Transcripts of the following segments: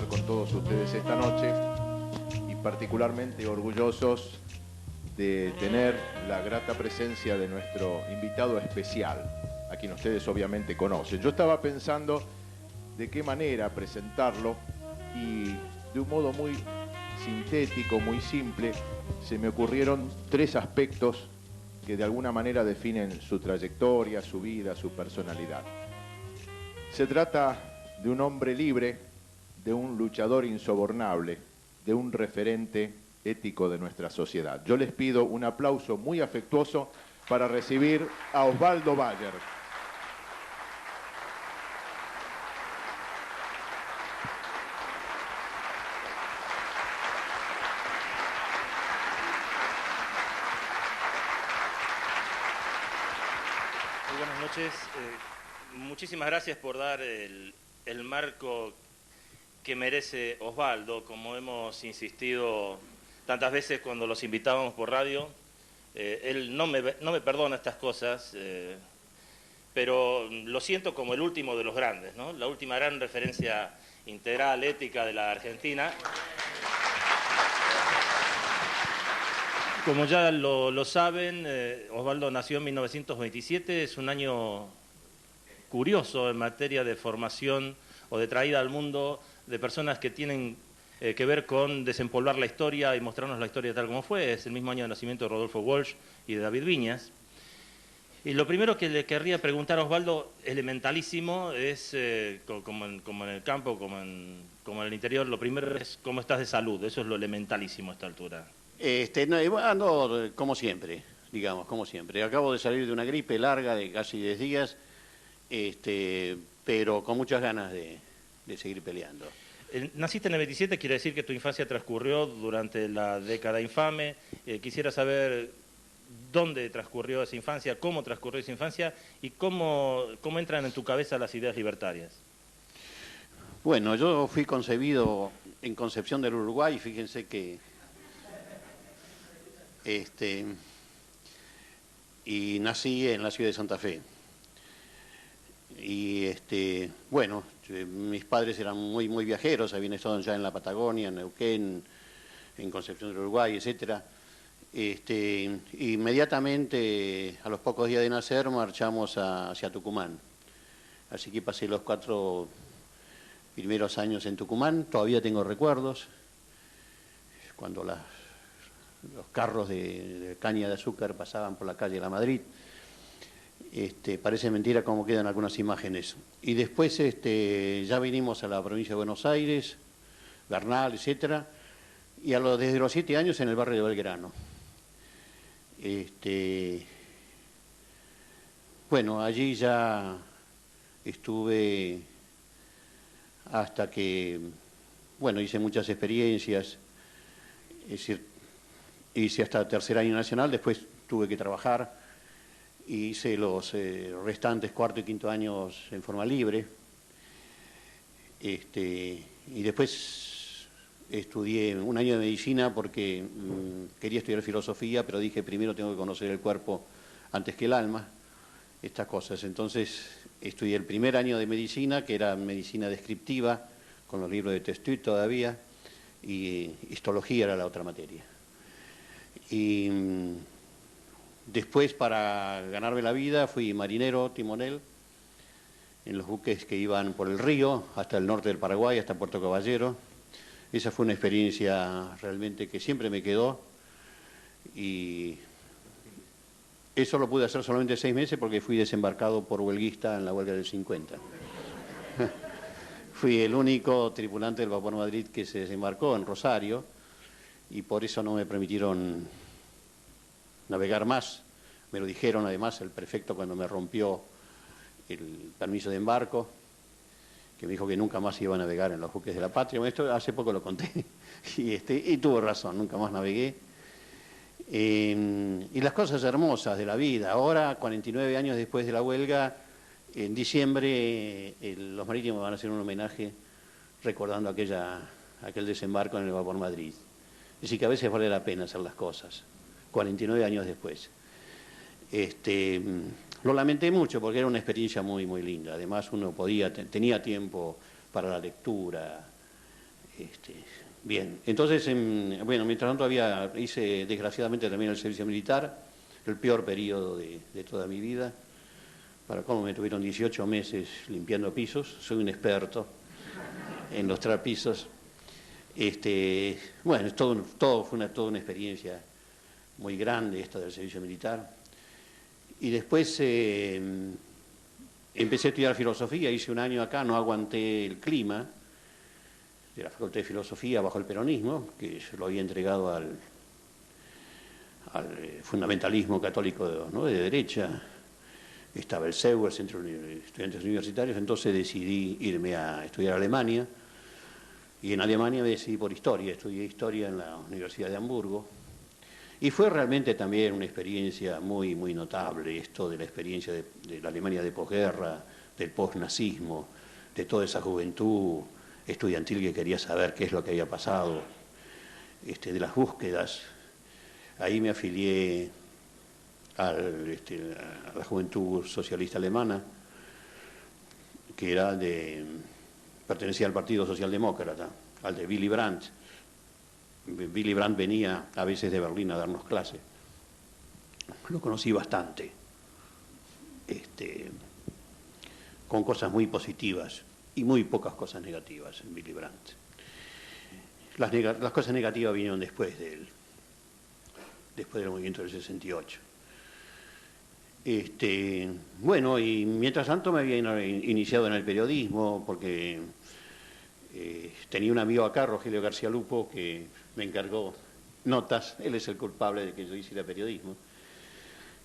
estar con todos ustedes esta noche y particularmente orgullosos de tener la grata presencia de nuestro invitado especial, a quien ustedes obviamente conocen. Yo estaba pensando de qué manera presentarlo y de un modo muy sintético, muy simple, se me ocurrieron tres aspectos que de alguna manera definen su trayectoria, su vida, su personalidad. Se trata de un hombre libre, de un luchador insobornable, de un referente ético de nuestra sociedad. Yo les pido un aplauso muy afectuoso para recibir a Osvaldo Bayer. Muy buenas noches. Muchísimas gracias por dar el marco que merece Osvaldo, como hemos insistido tantas veces cuando los invitábamos por radio. Él no me perdona estas cosas, pero lo siento como el último de los grandes, ¿no? La última gran referencia integral, ética de la Argentina. Como ya lo saben, Osvaldo nació en 1927, es un año curioso en materia de formación o de traída al mundo de personas que tienen que ver con desempolvar la historia y mostrarnos la historia tal como fue. Es el mismo año de nacimiento de Rodolfo Walsh y de David Viñas. Y lo primero que le querría preguntar a Osvaldo, elementalísimo, es, como en el campo, como en el interior, lo primero es cómo estás de salud. Eso es lo elementalísimo a esta altura. No, ando como siempre, digamos, como siempre. Acabo de salir de una gripe larga de casi 10 días, pero con muchas ganas de seguir peleando. Naciste en el 27, quiere decir que tu infancia transcurrió durante la década infame. Quisiera saber dónde transcurrió esa infancia, cómo transcurrió esa infancia y cómo entran en tu cabeza las ideas libertarias. Bueno, yo fui concebido en Concepción del Uruguay, fíjense que y nací en la ciudad de Santa Fe. Y bueno, mis padres eran muy viajeros, habían estado ya en la Patagonia, en Neuquén, en Concepción del Uruguay, etcétera. Inmediatamente, a los pocos días de nacer, marchamos hacia Tucumán. Así que pasé los 4 primeros años en Tucumán. Todavía tengo recuerdos, cuando los carros de caña de azúcar pasaban por la calle La Madrid. Parece mentira cómo quedan algunas imágenes. Y después ya vinimos a la provincia de Buenos Aires, Bernal, etcétera, y desde los 7 años en el barrio de Belgrano. Bueno, allí ya estuve hasta que, bueno, hice muchas experiencias, es decir, hice hasta tercer año nacional, después tuve que trabajar, hice los restantes 4 y 5 años en forma libre, y después estudié 1 año de medicina porque quería estudiar filosofía, pero dije primero tengo que conocer el cuerpo antes que el alma, estas cosas. Entonces estudié el primer año de medicina, que era medicina descriptiva, con los libros de Testuy todavía, y histología era la otra materia. Y después, para ganarme la vida, fui marinero, timonel, en los buques que iban por el río, hasta el norte del Paraguay, hasta Puerto Caballero. Esa fue una experiencia realmente que siempre me quedó, y eso lo pude hacer solamente 6 meses porque fui desembarcado por huelguista en la huelga del 50. Fui el único tripulante del vapor Madrid que se desembarcó en Rosario, y por eso no me permitieron navegar más. Me lo dijeron además el prefecto cuando me rompió el permiso de embarco, que me dijo que nunca más iba a navegar en los buques de la patria. Bueno, esto hace poco lo conté, y tuvo razón, nunca más navegué. Y las cosas hermosas de la vida. Ahora, 49 años después de la huelga, en diciembre los marítimos van a hacer un homenaje recordando aquel desembarco en el vapor Madrid. Es decir, que a veces vale la pena hacer las cosas, 49 años después. Lo lamenté mucho porque era una experiencia muy linda. Además, uno tenía tiempo para la lectura, Bien, entonces, bueno, mientras tanto hice desgraciadamente también el servicio militar, el peor periodo de toda mi vida. Para cómo me tuvieron 18 meses limpiando pisos, soy un experto en lustrar pisos. Bueno, fue toda una experiencia muy grande esta del servicio militar. Y después empecé a estudiar filosofía, hice un año acá, no aguanté el clima de la Facultad de Filosofía bajo el peronismo, que se lo había entregado al fundamentalismo católico, ¿no?, de derecha. Estaba el CEU, el Centro de Estudiantes Universitarios, entonces decidí irme a estudiar a Alemania, y en Alemania me decidí por historia, estudié historia en la Universidad de Hamburgo, y fue realmente también una experiencia muy, muy notable, esto de la experiencia de la Alemania de posguerra, del posnazismo, de toda esa juventud estudiantil que quería saber qué es lo que había pasado, de las búsquedas. Ahí me afilié a la Juventud Socialista Alemana, que pertenecía al Partido Socialdemócrata, al de Willy Brandt. Willy Brandt venía a veces de Berlín a darnos clase. Lo conocí bastante, con cosas muy positivas y muy pocas cosas negativas en Willy Brandt. Las cosas negativas vinieron después del movimiento del 68. Bueno, y mientras tanto me había iniciado en el periodismo, porque tenía un amigo acá, Rogelio García Lupo, que me encargó notas. Él es el culpable de que yo hiciera periodismo.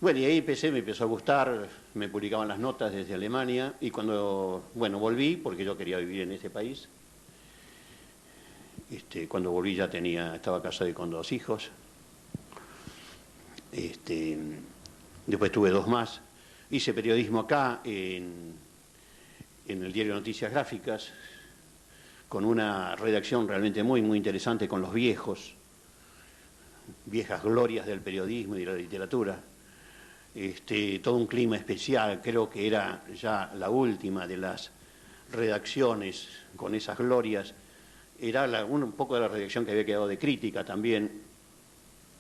Bueno, y ahí me empezó a gustar, me publicaban las notas desde Alemania, y cuando, bueno, volví, porque yo quería vivir en este país. Cuando volví ya estaba casado y con 2 hijos. Después tuve 2 más. Hice periodismo acá en el diario Noticias Gráficas, con una redacción realmente muy, muy interesante, con los viejas glorias del periodismo y de la literatura. Todo un clima especial, creo que era ya la última de las redacciones con esas glorias. Era un poco de la redacción que había quedado de Crítica también.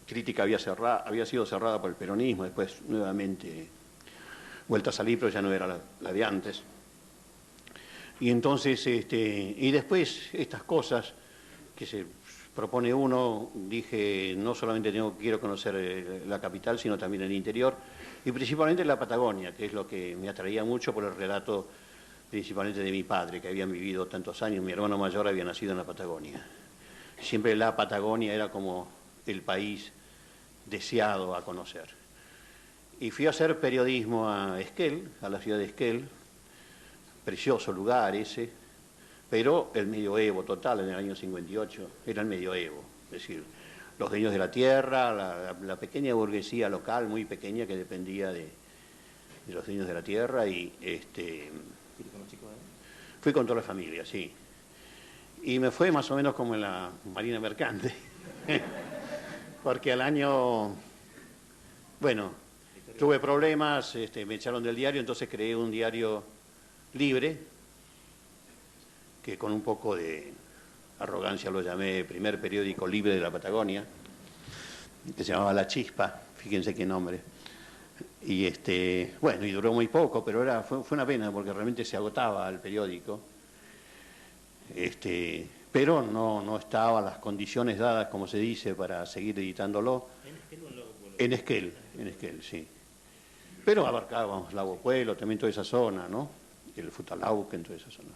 Crítica había sido cerrada por el peronismo, después nuevamente vuelta a salir, pero ya no era la de antes. Y entonces, y después estas cosas que se propone uno, dije, no solamente quiero conocer la capital, sino también el interior, y principalmente la Patagonia, que es lo que me atraía mucho por el relato principalmente de mi padre, que habían vivido tantos años. Mi hermano mayor había nacido en la Patagonia. Siempre la Patagonia era como el país deseado a conocer. Y fui a hacer periodismo a Esquel, a la ciudad de Esquel, precioso lugar ese, pero el medioevo total, en el año 58, era el medioevo, es decir, los dueños de la tierra, la pequeña burguesía local, muy pequeña, que dependía de los dueños de la tierra, y fui con toda la familia, sí. Y me fue más o menos como en la Marina Mercante, porque al año, bueno, tuve problemas, me echaron del diario, entonces creé un diario libre, que con un poco de arrogancia lo llamé Primer Periódico Libre de la Patagonia, que se llamaba La Chispa, fíjense qué nombre. Y bueno, y duró muy poco, pero fue una pena porque realmente se agotaba el periódico. Pero no estaban las condiciones dadas, como se dice, para seguir editándolo. ¿En Esquel? En Esquel, sí. Pero abarcábamos Lago Pueblo, también toda esa zona, ¿no? El Futalauquen, toda esa zona.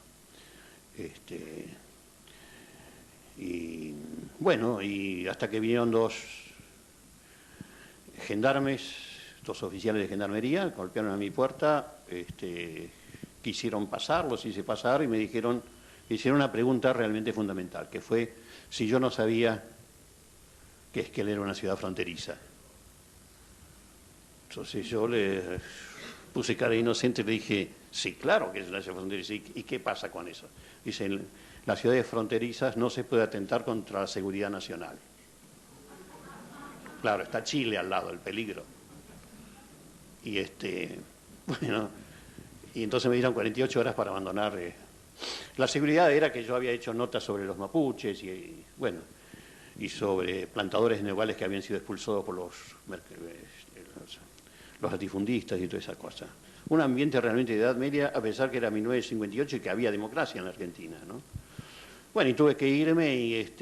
Y bueno, y hasta que vinieron 2 gendarmes, 2 oficiales de gendarmería, golpearon a mi puerta, quisieron pasar, los hice pasar y me hicieron una pregunta realmente fundamental, que fue si yo no sabía que Esquel era una ciudad fronteriza. Entonces yo le puse cara inocente y le dije, sí, claro que es una ciudad fronteriza. ¿Y qué pasa con eso? Dicen, las ciudades fronterizas no se puede atentar contra la seguridad nacional. Claro, está Chile al lado, el peligro. Y bueno, y entonces me dieron 48 horas para abandonar La seguridad era que yo había hecho notas sobre los mapuches y bueno, y sobre plantadores neogales que habían sido expulsados por los latifundistas y toda esa cosa. Un ambiente realmente de Edad Media, a pesar que era 1958 y que había democracia en la Argentina, ¿no? Bueno, y tuve que irme y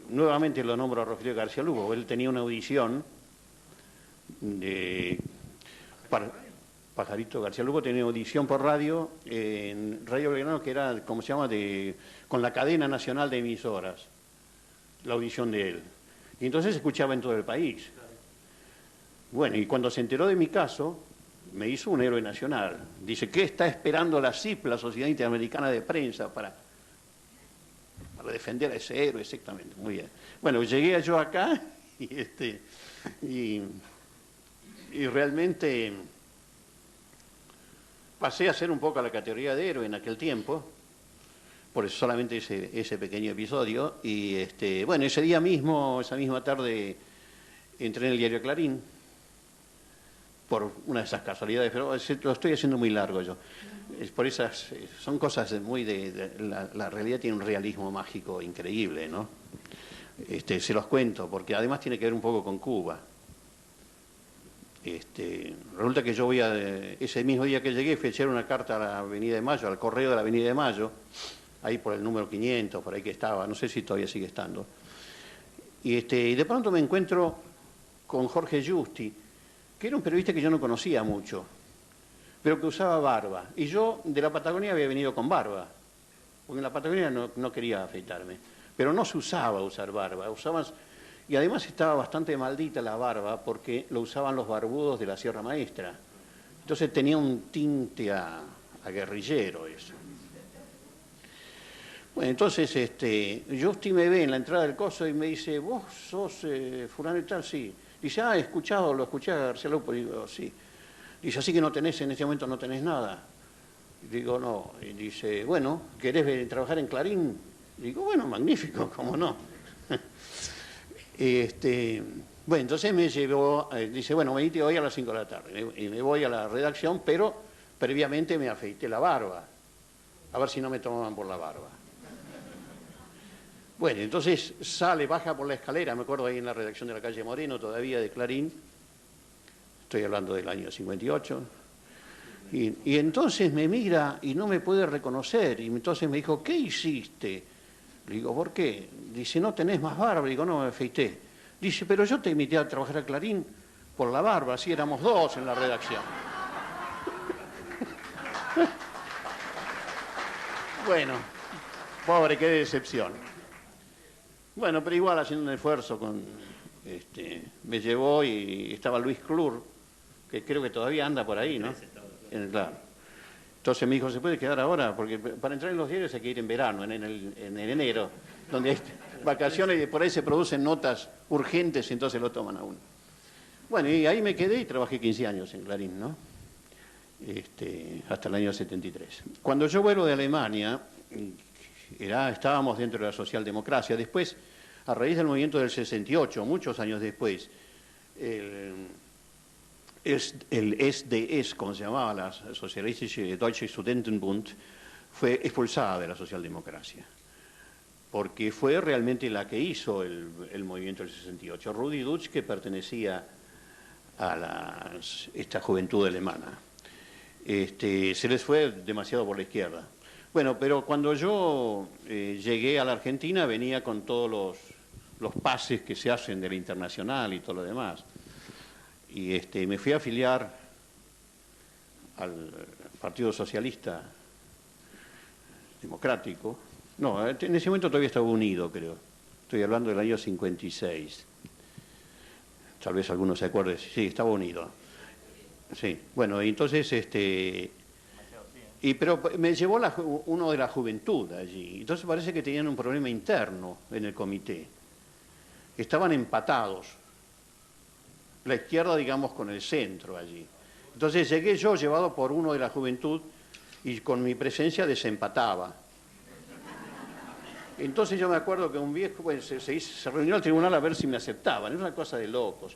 nuevamente lo nombro a Rogelio García Lugo. Él tenía una audición de... Pajarito García Lugo tenía audición por radio en Radio Belgrano, que era, como se llama, con la cadena nacional de emisoras, la audición de él. Y entonces se escuchaba en todo el país. Bueno, y cuando se enteró de mi caso, me hizo un héroe nacional. Dice, ¿qué está esperando la CIP, la Sociedad Interamericana de Prensa, para defender a ese héroe? Exactamente, muy bien. Bueno, llegué yo acá y realmente pasé a ser un poco a la categoría de héroe en aquel tiempo, por eso solamente ese pequeño episodio. Y bueno, ese día mismo, esa misma tarde, entré en el diario Clarín, por una de esas casualidades, pero lo estoy haciendo muy largo yo. Por esas, son cosas muy la realidad tiene un realismo mágico increíble, ¿no? Se los cuento, porque además tiene que ver un poco con Cuba. Resulta que yo ese mismo día que llegué, fui a echar una carta a la Avenida de Mayo, al correo de la Avenida de Mayo, ahí por el número 500, por ahí que estaba, no sé si todavía sigue estando. Y de pronto me encuentro con Jorge Justi, que era un periodista que yo no conocía mucho, pero que usaba barba. Y yo de la Patagonia había venido con barba, porque en la Patagonia no quería afeitarme, pero no se usaba usar barba, y además estaba bastante maldita la barba porque lo usaban los barbudos de la Sierra Maestra. Entonces tenía un tinte a guerrillero eso. Bueno, entonces Justi me ve en la entrada del coso y me dice, ¿vos sos fulano y tal? Sí. Dice, lo escuché a García Lugo. Digo, sí. Dice, así que en este momento no tenés nada. Digo, no. Y dice, bueno, ¿querés trabajar en Clarín? Digo, bueno, magnífico, ¿cómo no? Bueno, entonces me llevó, dice, bueno, venite hoy a las 5 de la tarde. Y me voy a la redacción, pero previamente me afeité la barba. A ver si no me tomaban por la barba. Bueno, entonces baja por la escalera, me acuerdo ahí en la redacción de la calle Moreno, todavía de Clarín, estoy hablando del año 58, y entonces me mira y no me puede reconocer, y entonces me dijo, ¿qué hiciste? Le digo, ¿por qué? Dice, ¿no tenés más barba? Le digo, no, me afeité. Dice, pero yo te invité a trabajar a Clarín por la barba, así éramos dos en la redacción. Bueno, pobre, qué decepción. Bueno, pero igual haciendo un esfuerzo me llevó y estaba Luis Clur, que creo que todavía anda por ahí, ¿no? Claro. Entonces me dijo, ¿se puede quedar ahora? Porque para entrar en los diarios hay que ir en verano, en enero, donde hay vacaciones y por ahí se producen notas urgentes y entonces lo toman a uno. Bueno, y ahí me quedé y trabajé 15 años en Clarín, ¿no? Hasta el año 73. Cuando yo vuelvo de Alemania, estábamos dentro de la socialdemocracia. Después, a raíz del movimiento del 68, muchos años después, el SDS, como se llamaba, la Sozialistische Deutsche Studentenbund, fue expulsada de la socialdemocracia, porque fue realmente la que hizo el movimiento del 68. Rudi Dutsch, que pertenecía a esta juventud alemana, se les fue demasiado por la izquierda. Bueno, pero cuando yo llegué a la Argentina venía con todos los pases que se hacen de la internacional y todo lo demás. Y me fui a afiliar al Partido Socialista Democrático. No, en ese momento todavía estaba unido, creo. Estoy hablando del año 56. Tal vez algunos se acuerden. Sí, estaba unido. Sí, bueno, entonces pero me llevó uno de la juventud allí. Entonces parece que tenían un problema interno en el comité. Estaban empatados. La izquierda, digamos, con el centro allí. Entonces llegué yo, llevado por uno de la juventud, y con mi presencia desempataba. Entonces yo me acuerdo que un viejo se reunió al tribunal a ver si me aceptaban. Es una cosa de locos.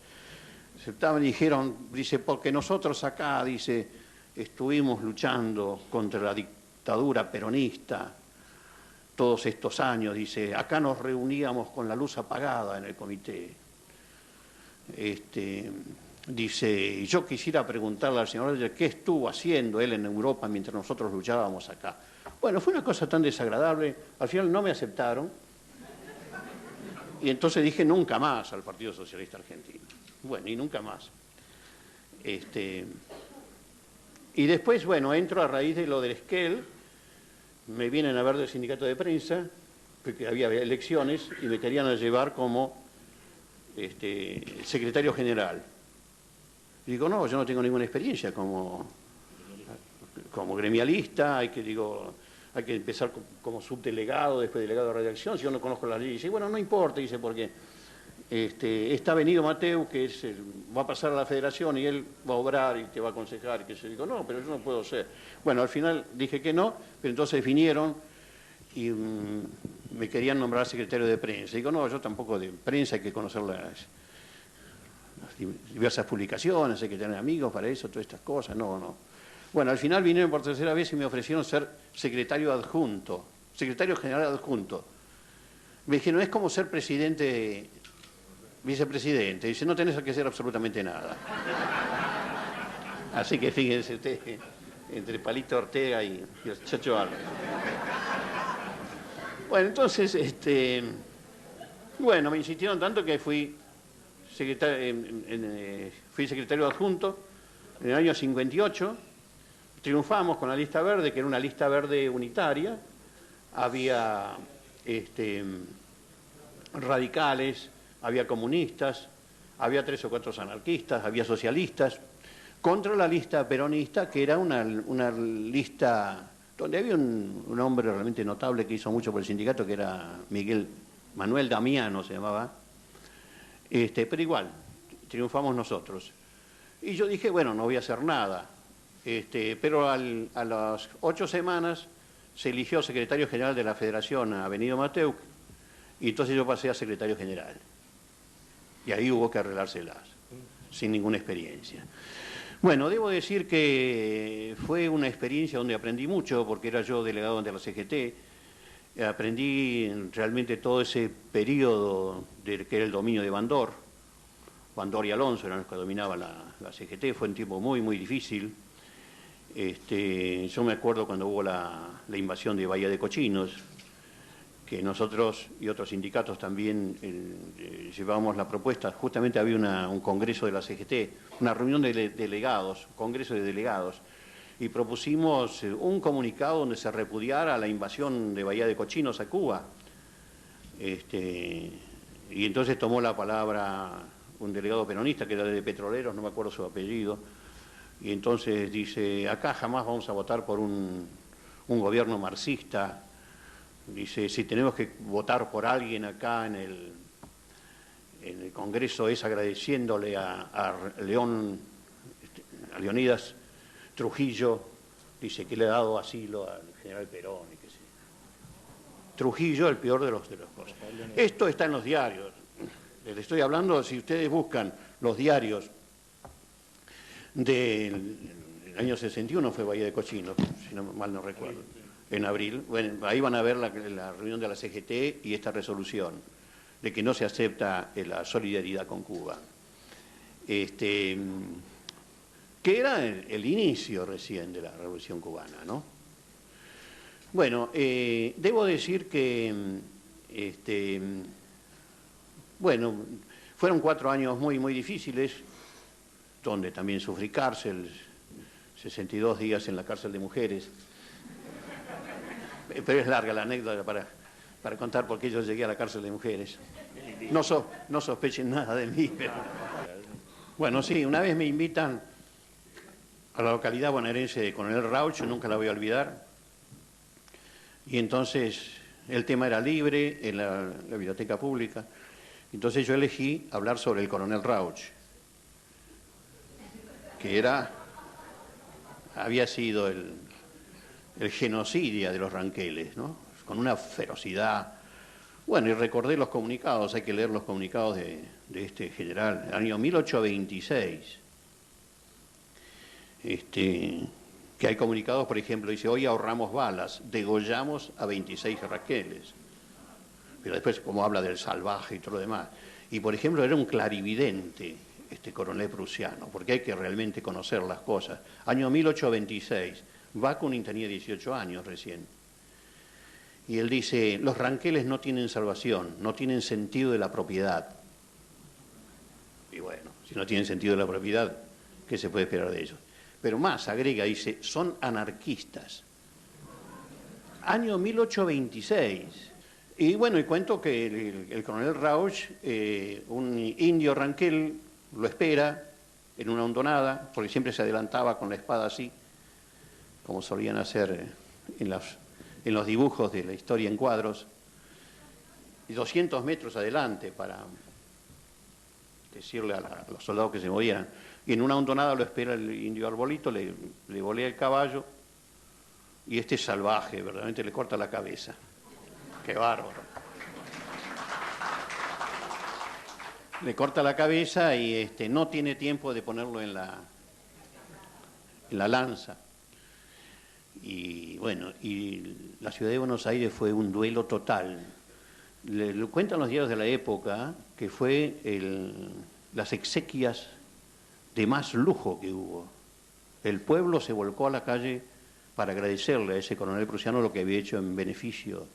Aceptaban y dijeron, dice, porque nosotros acá, dice, estuvimos luchando contra dictadura peronista, todos estos años, dice, acá nos reuníamos con la luz apagada en el comité. Dice, yo quisiera preguntarle al señor Reyes qué estuvo haciendo él en Europa mientras nosotros luchábamos acá. Bueno, fue una cosa tan desagradable, al final no me aceptaron, y entonces dije nunca más al Partido Socialista Argentino. Bueno, y nunca más. Y después, bueno, entro a raíz de lo del Esquel, me vienen a ver del sindicato de prensa, porque había elecciones, y me querían llevar como secretario general. Y digo, no, yo no tengo ninguna experiencia como gremialista, hay que empezar como subdelegado, después delegado de redacción, si yo no conozco las leyes. Y bueno, no importa, dice, porque está venido Mateu, que va a pasar a la federación y él va a obrar y te va a aconsejar. Y que se digo, no, pero yo no puedo ser. Bueno, al final dije que no, pero entonces vinieron y me querían nombrar secretario de prensa. Digo, no, yo tampoco de prensa, hay que conocer las diversas publicaciones, hay que tener amigos para eso, todas estas cosas, no. Bueno, al final vinieron por tercera vez y me ofrecieron ser secretario adjunto, secretario general adjunto. Me dijeron, es como ser vicepresidente. Dice, no tenés que hacer absolutamente nada. Así que fíjense usted, entre Palito Ortega y el Chacho Álvarez. Bueno, entonces, bueno, me insistieron tanto que fui secretario adjunto en el año 58. Triunfamos con la lista verde, que era una lista verde unitaria. Había radicales, había comunistas, había 3 o 4 anarquistas, había socialistas, contra la lista peronista, que era una lista donde había un hombre realmente notable que hizo mucho por el sindicato, que era Manuel Damiano se llamaba, pero igual, triunfamos nosotros. Y yo dije, bueno, no voy a hacer nada, pero a las 8 semanas se eligió secretario general de la Federación a Benito Mateu, y entonces yo pasé a secretario general. Y ahí hubo que arreglárselas, sin ninguna experiencia. Bueno, debo decir que fue una experiencia donde aprendí mucho, porque era yo delegado ante la CGT. Aprendí realmente todo ese periodo que era el dominio de Bandor. Bandor y Alonso eran los que dominaban la CGT. Fue un tiempo muy, muy difícil. Yo me acuerdo cuando hubo la invasión de Bahía de Cochinos, que nosotros y otros sindicatos también llevábamos la propuesta. Justamente había un congreso de la CGT, una reunión de delegados, congreso de delegados, y propusimos un comunicado donde se repudiara la invasión de Bahía de Cochinos a Cuba. Y entonces tomó la palabra un delegado peronista, que era de Petroleros, no me acuerdo su apellido, y entonces dice, acá jamás vamos a votar por un gobierno marxista. Dice, si tenemos que votar por alguien acá en el Congreso es agradeciéndole a Leonidas Trujillo, dice que le ha dado asilo al general Perón y que sí. Trujillo, el peor de los cosas. Esto está en los diarios. Les estoy hablando, si ustedes buscan los diarios del año 61 fue Bahía de Cochinos, si no mal no recuerdo. En abril, bueno, ahí van a ver la reunión de la CGT y esta resolución de que no se acepta la solidaridad con Cuba. Que era el inicio recién de la Revolución Cubana, ¿no? Bueno, debo decir que, bueno, fueron 4 años muy, muy difíciles, donde también sufrí cárcel, 62 días en la cárcel de mujeres. Pero es larga la anécdota para contar por qué yo llegué a la cárcel de mujeres. No sospechen nada de mí. Pero... Bueno, sí, una vez me invitan a la localidad bonaerense de Coronel Rauch, nunca la voy a olvidar. Y entonces el tema era libre en la biblioteca pública. Entonces yo elegí hablar sobre el Coronel Rauch, que había sido el genocidio de los ranqueles, ¿no? Con una ferocidad. Bueno, y recordé los comunicados, hay que leer los comunicados de este general, el año 1826. que hay comunicados, por ejemplo, dice, hoy ahorramos balas, degollamos a 26 ranqueles. Pero después, como habla del salvaje y todo lo demás. Y, por ejemplo, era un clarividente este coronel prusiano, porque hay que realmente conocer las cosas. Año 1826, Bakunin tenía 18 años recién. Y él dice, los ranqueles no tienen salvación, no tienen sentido de la propiedad. Y bueno, si no tienen sentido de la propiedad, ¿qué se puede esperar de ellos? Pero más, agrega, dice, son anarquistas. Año 1826. Y bueno, y cuento que el coronel Rauch, un indio ranquel, lo espera en una hondonada, porque siempre se adelantaba con la espada así, como solían hacer en los dibujos de la historia en cuadros, y 200 metros adelante para decirle a los soldados que se movieran. Y en una hondonada lo espera el indio Arbolito, le volea el caballo, y este salvaje, verdaderamente le corta la cabeza. ¡Qué bárbaro! Le corta la cabeza y no tiene tiempo de ponerlo en la lanza. Y bueno, y la ciudad de Buenos Aires fue un duelo total. Le cuentan los diarios de la época que fue las exequias de más lujo que hubo. El pueblo se volcó a la calle para agradecerle a ese coronel prusiano lo que había hecho en beneficio,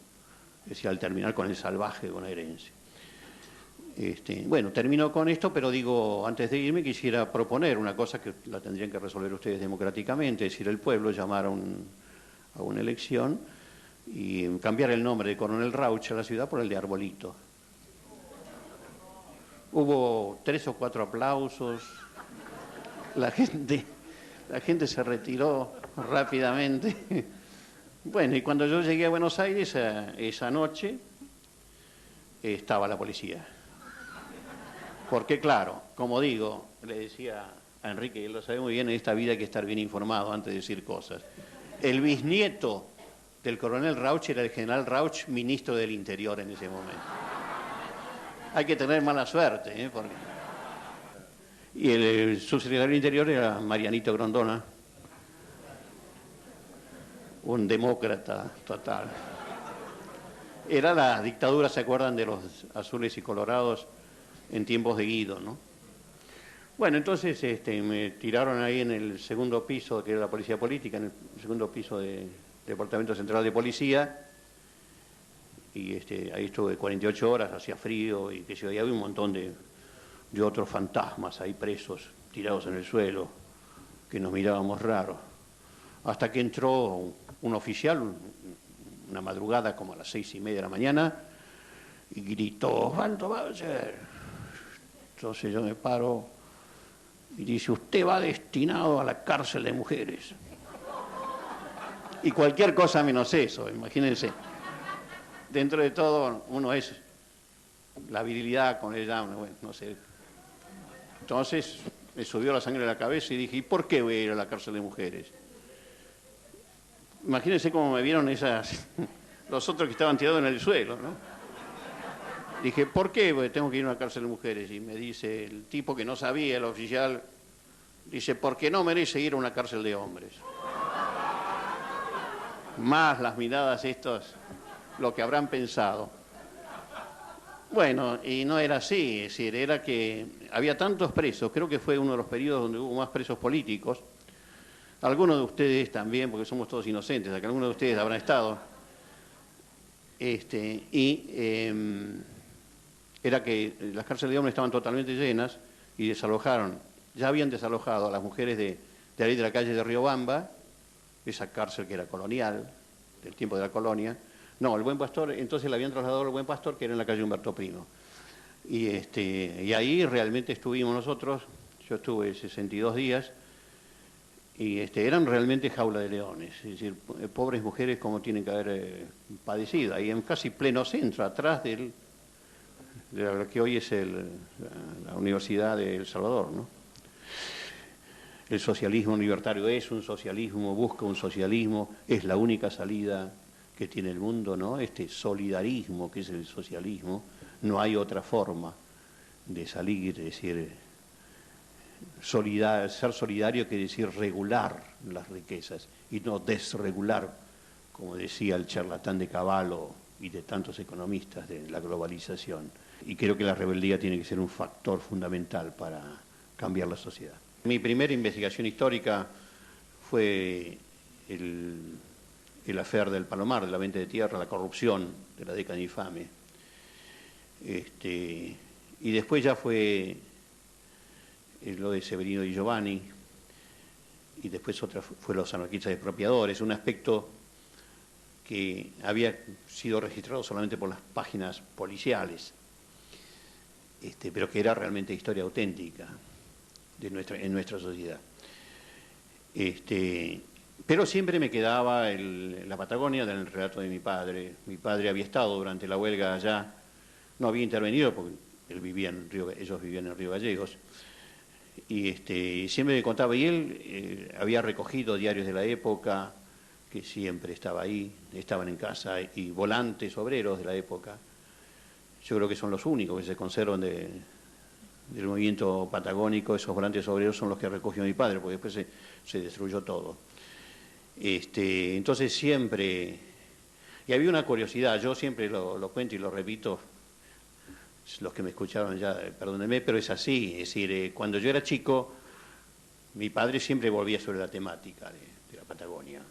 es decir, al terminar con el salvaje bonaerense. Bueno, termino con esto, pero digo, antes de irme quisiera proponer una cosa que la tendrían que resolver ustedes democráticamente, es decir, el pueblo llamar a una elección y cambiar el nombre de Coronel Rauch a la ciudad por el de Arbolito. Hubo 3 o 4 aplausos, la gente se retiró rápidamente. Bueno, y cuando yo llegué a Buenos Aires esa noche, estaba la policía. Porque claro, como digo, le decía a Enrique, y él lo sabe muy bien, en esta vida hay que estar bien informado antes de decir cosas. El bisnieto del coronel Rauch era el general Rauch, ministro del Interior en ese momento. Hay que tener mala suerte, porque... Y el subsecretario del Interior era Marianito Grondona, un demócrata total. Era la dictadura, ¿se acuerdan de los azules y colorados en tiempos de Guido, no? Bueno, entonces me tiraron ahí en el segundo piso, que era la policía política, en el segundo piso del Departamento Central de Policía, y ahí estuve 48 horas, hacía frío, y ahí había un montón de otros fantasmas ahí presos, tirados en el suelo, que nos mirábamos raros. Hasta que entró un oficial, una madrugada como a las 6:30 de la mañana, y gritó, Osvaldo Bauer. Entonces yo me paro y dice, usted va destinado a la cárcel de mujeres. Y cualquier cosa menos eso, imagínense. Dentro de todo, uno es la virilidad con ella, bueno, no sé. Entonces me subió la sangre a la cabeza y dije, ¿y por qué voy a ir a la cárcel de mujeres? Imagínense cómo me vieron los otros que estaban tirados en el suelo, ¿no? Dije, ¿por qué tengo que ir a una cárcel de mujeres? Y me dice el tipo que no sabía, el oficial, dice, porque no merece ir a una cárcel de hombres. Más las miradas estos, lo que habrán pensado. Bueno, y no era así, es decir, era que había tantos presos, creo que fue uno de los periodos donde hubo más presos políticos, algunos de ustedes también, porque somos todos inocentes, acá algunos de ustedes habrán estado, era que las cárceles de hombres estaban totalmente llenas y desalojaron, ya habían desalojado a las mujeres de ahí de la calle de Riobamba, esa cárcel que era colonial, del tiempo de la colonia. No, el Buen Pastor, entonces la habían trasladado al Buen Pastor, que era en la calle Humberto Primo. Y ahí realmente estuvimos nosotros, yo estuve 62 días, y eran realmente jaula de leones, es decir, pobres mujeres como tienen que haber padecido, ahí en casi pleno centro, atrás de lo que hoy es la Universidad de El Salvador, ¿no? El socialismo libertario es un socialismo, busca un socialismo, es la única salida que tiene el mundo, ¿no? Este solidarismo que es el socialismo, no hay otra forma de salir, es decir, ser solidario quiere decir regular las riquezas y no desregular, como decía el charlatán de Cavallo y de tantos economistas de la globalización. Y creo que la rebeldía tiene que ser un factor fundamental para cambiar la sociedad. Mi primera investigación histórica fue el affair del Palomar, de la venta de tierra, la corrupción de la década infame. Y después ya fue lo de Severino Di Giovanni, y después otra fue los anarquistas expropiadores, un aspecto que había sido registrado solamente por las páginas policiales, pero que era realmente historia auténtica en nuestra sociedad. Pero siempre me quedaba la Patagonia en el relato de mi padre. Mi padre había estado durante la huelga allá, no había intervenido porque ellos vivían en Río Gallegos, y siempre me contaba, y él había recogido diarios de la época, que siempre estaba ahí, estaban en casa, y volantes obreros de la época. Yo creo que son los únicos que se conservan del movimiento patagónico. Esos volantes obreros son los que recogió mi padre, porque después se destruyó todo. Entonces siempre, y había una curiosidad, yo siempre lo cuento y lo repito, los que me escucharon ya, perdónenme, pero es así. Es decir, cuando yo era chico, mi padre siempre volvía sobre la temática de la Patagonia.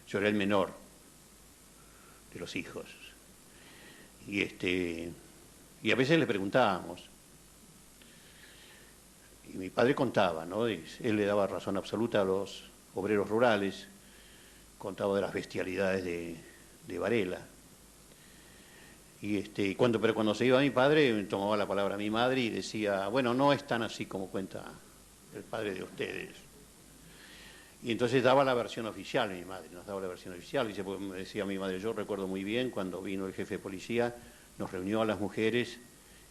Yo era el menor de los hijos. Y a veces le preguntábamos. Y mi padre contaba, ¿no? Él le daba razón absoluta a los obreros rurales, contaba de las bestialidades de Varela. Pero cuando se iba mi padre, tomaba la palabra mi madre y decía, bueno, no es tan así como cuenta el padre de ustedes. Y entonces daba la versión oficial, mi madre nos daba la versión oficial. Y me decía mi madre, yo recuerdo muy bien cuando vino el jefe de policía, nos reunió a las mujeres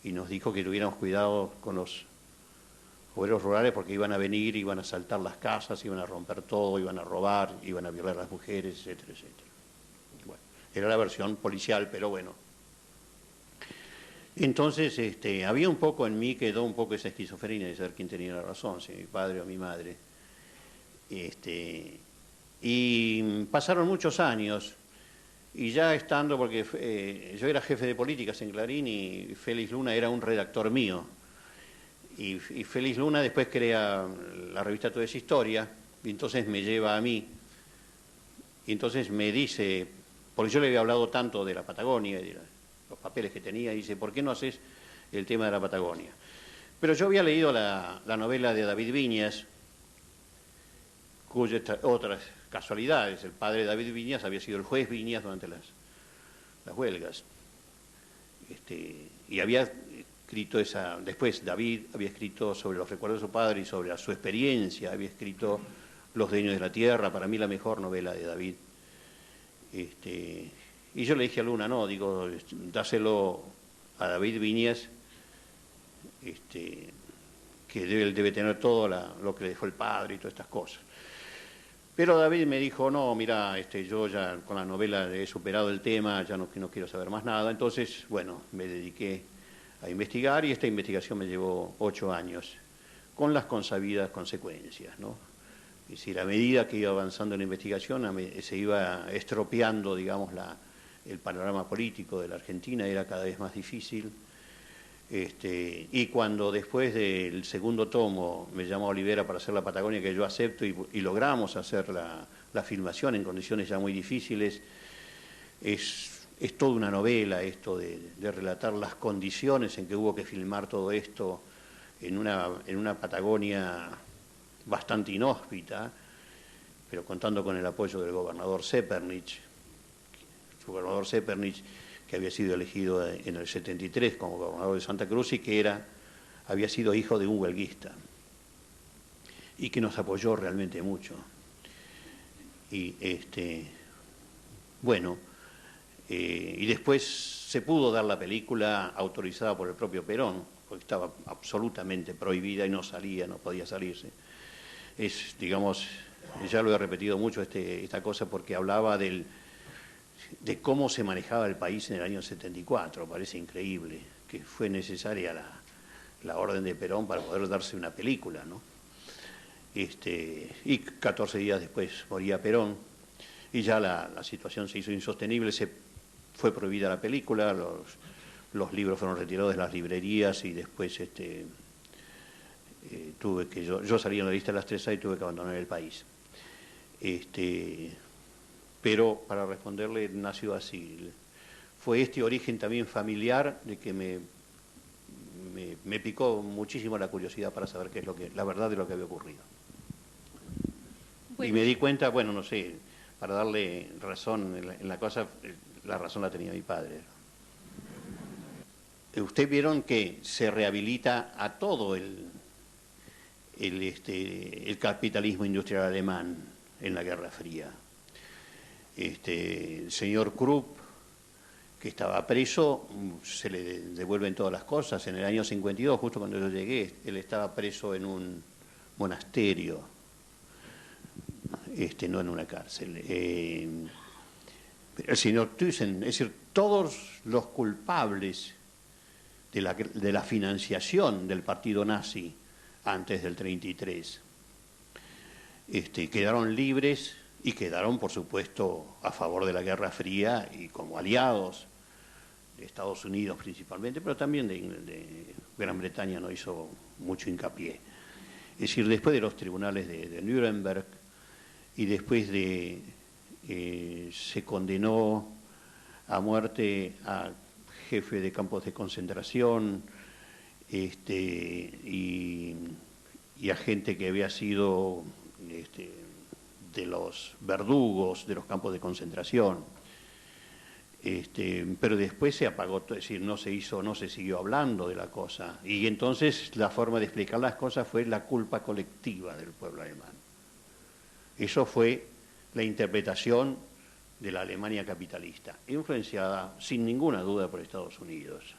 y nos dijo que tuviéramos cuidado con los obreros rurales porque iban a venir, iban a asaltar las casas, iban a romper todo, iban a robar, iban a violar a las mujeres, etcétera, etcétera. Bueno, era la versión policial, pero bueno. Entonces, había un poco en mí, quedó un poco esa esquizofrenia de saber quién tenía la razón, si mi padre o mi madre. Y pasaron muchos años, y ya estando, porque yo era jefe de políticas en Clarín y Félix Luna era un redactor mío. Y Félix Luna después crea la revista Todo es Historia, y entonces me lleva a mí, y entonces me dice, porque yo le había hablado tanto de la Patagonia y de los papeles que tenía, y dice, ¿por qué no haces el tema de la Patagonia? Pero yo había leído la novela de David Viñas, cuyas otras casualidades, el padre de David Viñas había sido el juez Viñas durante las huelgas, y había escrito después David había escrito sobre los recuerdos de su padre y sobre su experiencia, había escrito Los Dueños de la Tierra, para mí la mejor novela de David. Y yo le dije a Luna, no, digo, dáselo a David Viñas, que él debe tener todo lo que le dejó el padre y todas estas cosas. Pero David me dijo, no, mira, yo ya con la novela he superado el tema, ya no quiero saber más nada. Entonces, bueno, me dediqué a investigar y esta investigación me llevó 8 años, con las consabidas consecuencias, ¿no? Es decir, a medida que iba avanzando en la investigación, se iba estropeando, digamos, el panorama político de la Argentina, era cada vez más difícil. Y cuando después del segundo tomo me llamó Olivera para hacer la Patagonia, que yo acepto, y logramos hacer la filmación en condiciones ya muy difíciles, es toda una novela esto de relatar las condiciones en que hubo que filmar todo esto en una Patagonia bastante inhóspita, pero contando con el apoyo del gobernador Zeppernich, que había sido elegido en el 73 como gobernador de Santa Cruz y que había sido hijo de un huelguista y que nos apoyó realmente mucho. Y y después se pudo dar la película autorizada por el propio Perón, porque estaba absolutamente prohibida y no podía salirse. Digamos, ya lo he repetido mucho esta cosa porque hablaba de cómo se manejaba el país en el año 74, parece increíble, que fue necesaria la orden de Perón para poder darse una película, ¿no? Y 14 días después moría Perón, y ya la situación se hizo insostenible, se fue prohibida la película, los libros fueron retirados de las librerías, y después tuve que yo salí en la lista de las 3A y tuve que abandonar el país. Pero para responderle, nació así. Fue este origen también familiar de que me picó muchísimo la curiosidad para saber qué es la verdad de lo que había ocurrido. Bueno. Y me di cuenta, bueno, no sé, para darle razón en la cosa, la razón la tenía mi padre. Ustedes vieron que se rehabilita a todo el capitalismo industrial alemán en la Guerra Fría. El señor Krupp, que estaba preso, se le devuelven todas las cosas. En el año 52, justo cuando yo llegué, él estaba preso en un monasterio, no en una cárcel. El señor Thyssen, es decir, todos los culpables de la financiación del partido nazi antes del 33 quedaron libres y quedaron, por supuesto, a favor de la Guerra Fría y como aliados de Estados Unidos principalmente, pero también de Gran Bretaña no hizo mucho hincapié. Es decir, después de los tribunales de Nuremberg y después se condenó a muerte a jefe de campos de concentración y a gente que había sido de los verdugos de los campos de concentración. Pero después se apagó, es decir, no se siguió hablando de la cosa. Y entonces la forma de explicar las cosas fue la culpa colectiva del pueblo alemán. Eso fue la interpretación de la Alemania capitalista, influenciada sin ninguna duda por Estados Unidos.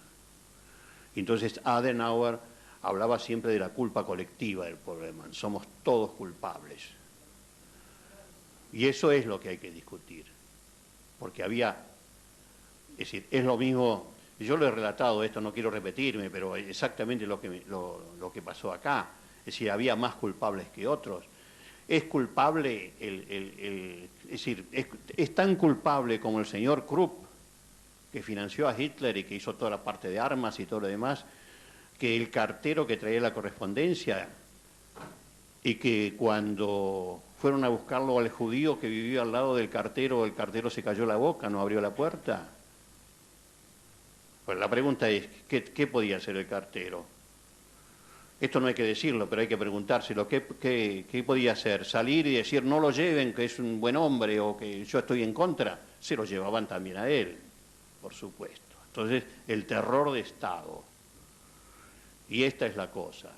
Entonces Adenauer hablaba siempre de la culpa colectiva del pueblo alemán. Somos todos culpables. Y eso es lo que hay que discutir. Porque es decir, es lo mismo, yo lo he relatado esto, no quiero repetirme, pero exactamente lo que pasó acá. Es decir, había más culpables que otros. Es culpable, es decir, es tan culpable como el señor Krupp, que financió a Hitler y que hizo toda la parte de armas y todo lo demás, que el cartero que traía la correspondencia y que cuando fueron a buscarlo al judío que vivía al lado del cartero, el cartero se cayó la boca, no abrió la puerta. Pues la pregunta es, ¿qué podía hacer el cartero? Esto no hay que decirlo, pero hay que preguntárselo. ¿Qué podía hacer? ¿Salir y decir no lo lleven, que es un buen hombre, o que yo estoy en contra? Se lo llevaban también a él, por supuesto. Entonces, el terror de Estado. Y esta es la cosa.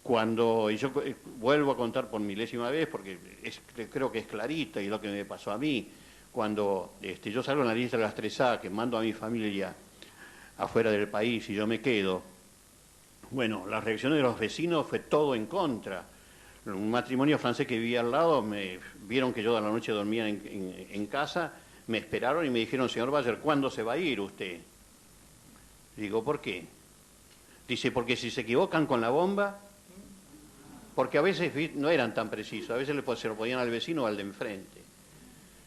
Cuando, y yo vuelvo a contar por milésima vez, porque creo que es clarita y lo que me pasó a mí, cuando yo salgo en la lista de las 3A, que mando a mi familia afuera del país y yo me quedo, bueno, las reacciones de los vecinos fue todo en contra. Un matrimonio francés que vivía al lado, me vieron que yo a la noche dormía en casa, me esperaron y me dijeron, señor Bayer, ¿cuándo se va a ir usted? Digo, ¿por qué? Dice, porque si se equivocan con la bomba, porque a veces no eran tan precisos, a veces se lo ponían al vecino o al de enfrente.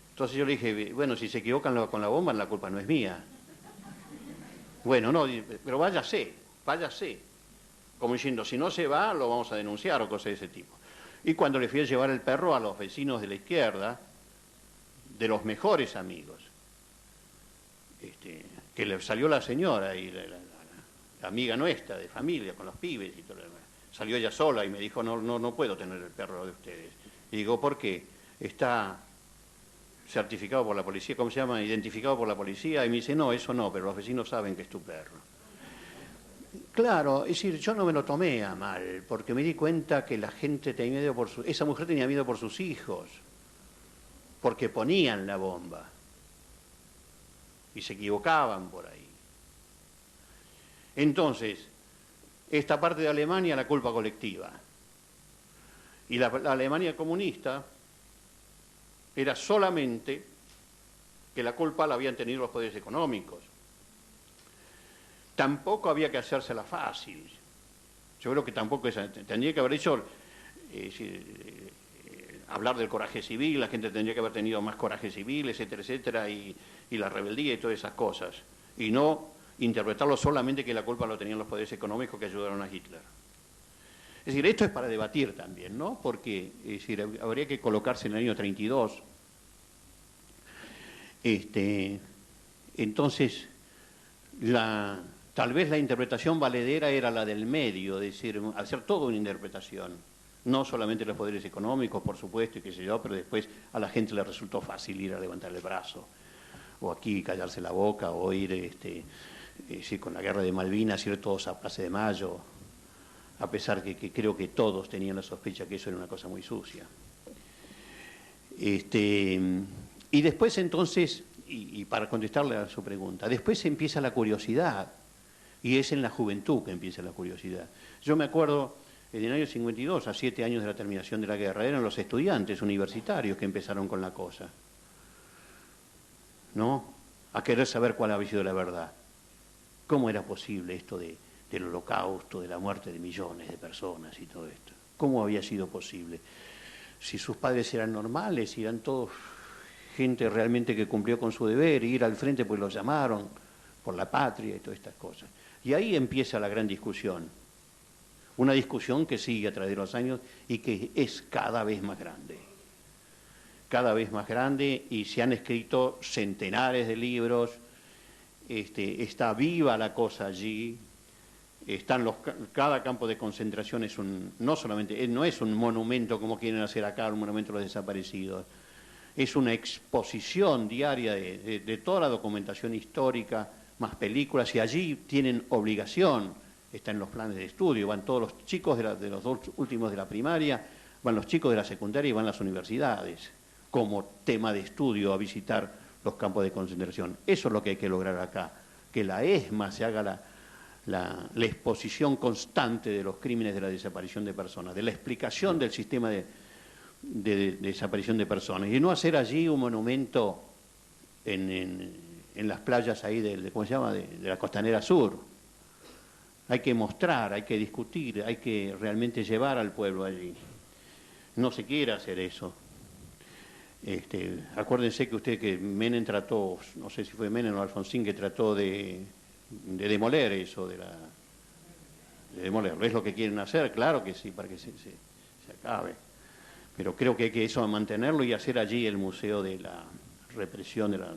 Entonces yo le dije, bueno, si se equivocan con la bomba, la culpa no es mía. Bueno, no, pero váyase. Como diciendo, si no se va, lo vamos a denunciar o cosas de ese tipo. Y cuando le fui a llevar el perro a los vecinos de la izquierda, de los mejores amigos, que le salió la señora y la amiga nuestra de familia, con los pibes y todo lo demás. Salió ella sola y me dijo, no puedo tener el perro de ustedes. Y digo, ¿por qué? Está certificado por la policía, ¿cómo se llama? Identificado por la policía. Y me dice, no, eso no, pero los vecinos saben que es tu perro. Claro, es decir, yo no me lo tomé a mal, porque me di cuenta que la gente tenía miedo esa mujer tenía miedo por sus hijos, porque ponían la bomba y se equivocaban por ahí. Entonces, esta parte de Alemania, la culpa colectiva. Y la Alemania comunista era solamente que la culpa la habían tenido los poderes económicos. tampoco había que hacérsela fácil. Yo creo que tampoco tendría que haber hecho, hablar del coraje civil, la gente tendría que haber tenido más coraje civil, etcétera, etcétera, y la rebeldía y todas esas cosas, y no interpretarlo solamente que la culpa lo tenían los poderes económicos que ayudaron a Hitler. Es decir, esto es para debatir también, ¿no? Porque, es decir, habría que colocarse en el año 32. Entonces, tal vez la interpretación valedera era la del medio, es decir, hacer toda una interpretación. No solamente los poderes económicos, por supuesto, y qué sé yo, pero después a la gente le resultó fácil ir a levantar el brazo, o aquí callarse la boca, o ir con la guerra de Malvinas, ir todos a Plaza de Mayo, a pesar que creo que todos tenían la sospecha que eso era una cosa muy sucia. Y después entonces, y para contestarle a su pregunta, después empieza la curiosidad, y es en la juventud que empieza la curiosidad. Yo me acuerdo, en el año 52, a 7 años de la terminación de la guerra, eran los estudiantes universitarios que empezaron con la cosa, ¿no? A querer saber cuál había sido la verdad. ¿Cómo era posible esto del holocausto, de la muerte de millones de personas y todo esto? ¿Cómo había sido posible? Si sus padres eran normales, si eran todos gente realmente que cumplió con su deber, ir al frente pues los llamaron por la patria y todas estas cosas. Y ahí empieza la gran discusión. Una discusión que sigue a través de los años y que es cada vez más grande. Cada vez más grande, y se han escrito centenares de libros. Está viva la cosa allí. Cada campo de concentración es no es un monumento como quieren hacer acá, un monumento a los desaparecidos. Es una exposición diaria de toda la documentación histórica, más películas, y allí tienen obligación, está en los planes de estudio, van todos los chicos de los 2 últimos de la primaria, van los chicos de la secundaria y van las universidades, como tema de estudio a visitar los campos de concentración. Eso es lo que hay que lograr acá, que la ESMA se haga la exposición constante de los crímenes de la desaparición de personas, de la explicación del sistema de desaparición de personas, y no hacer allí un monumento en las playas ahí ¿cómo se llama?, de la Costanera Sur. Hay que mostrar, hay que discutir, hay que realmente llevar al pueblo allí. No se quiere hacer eso. Acuérdense que Menem trató, no sé si fue Menem o Alfonsín, que trató de demoler eso, de demolerlo. ¿Es lo que quieren hacer? Claro que sí, para que se acabe. Pero creo que hay que eso mantenerlo y hacer allí el museo de la represión de la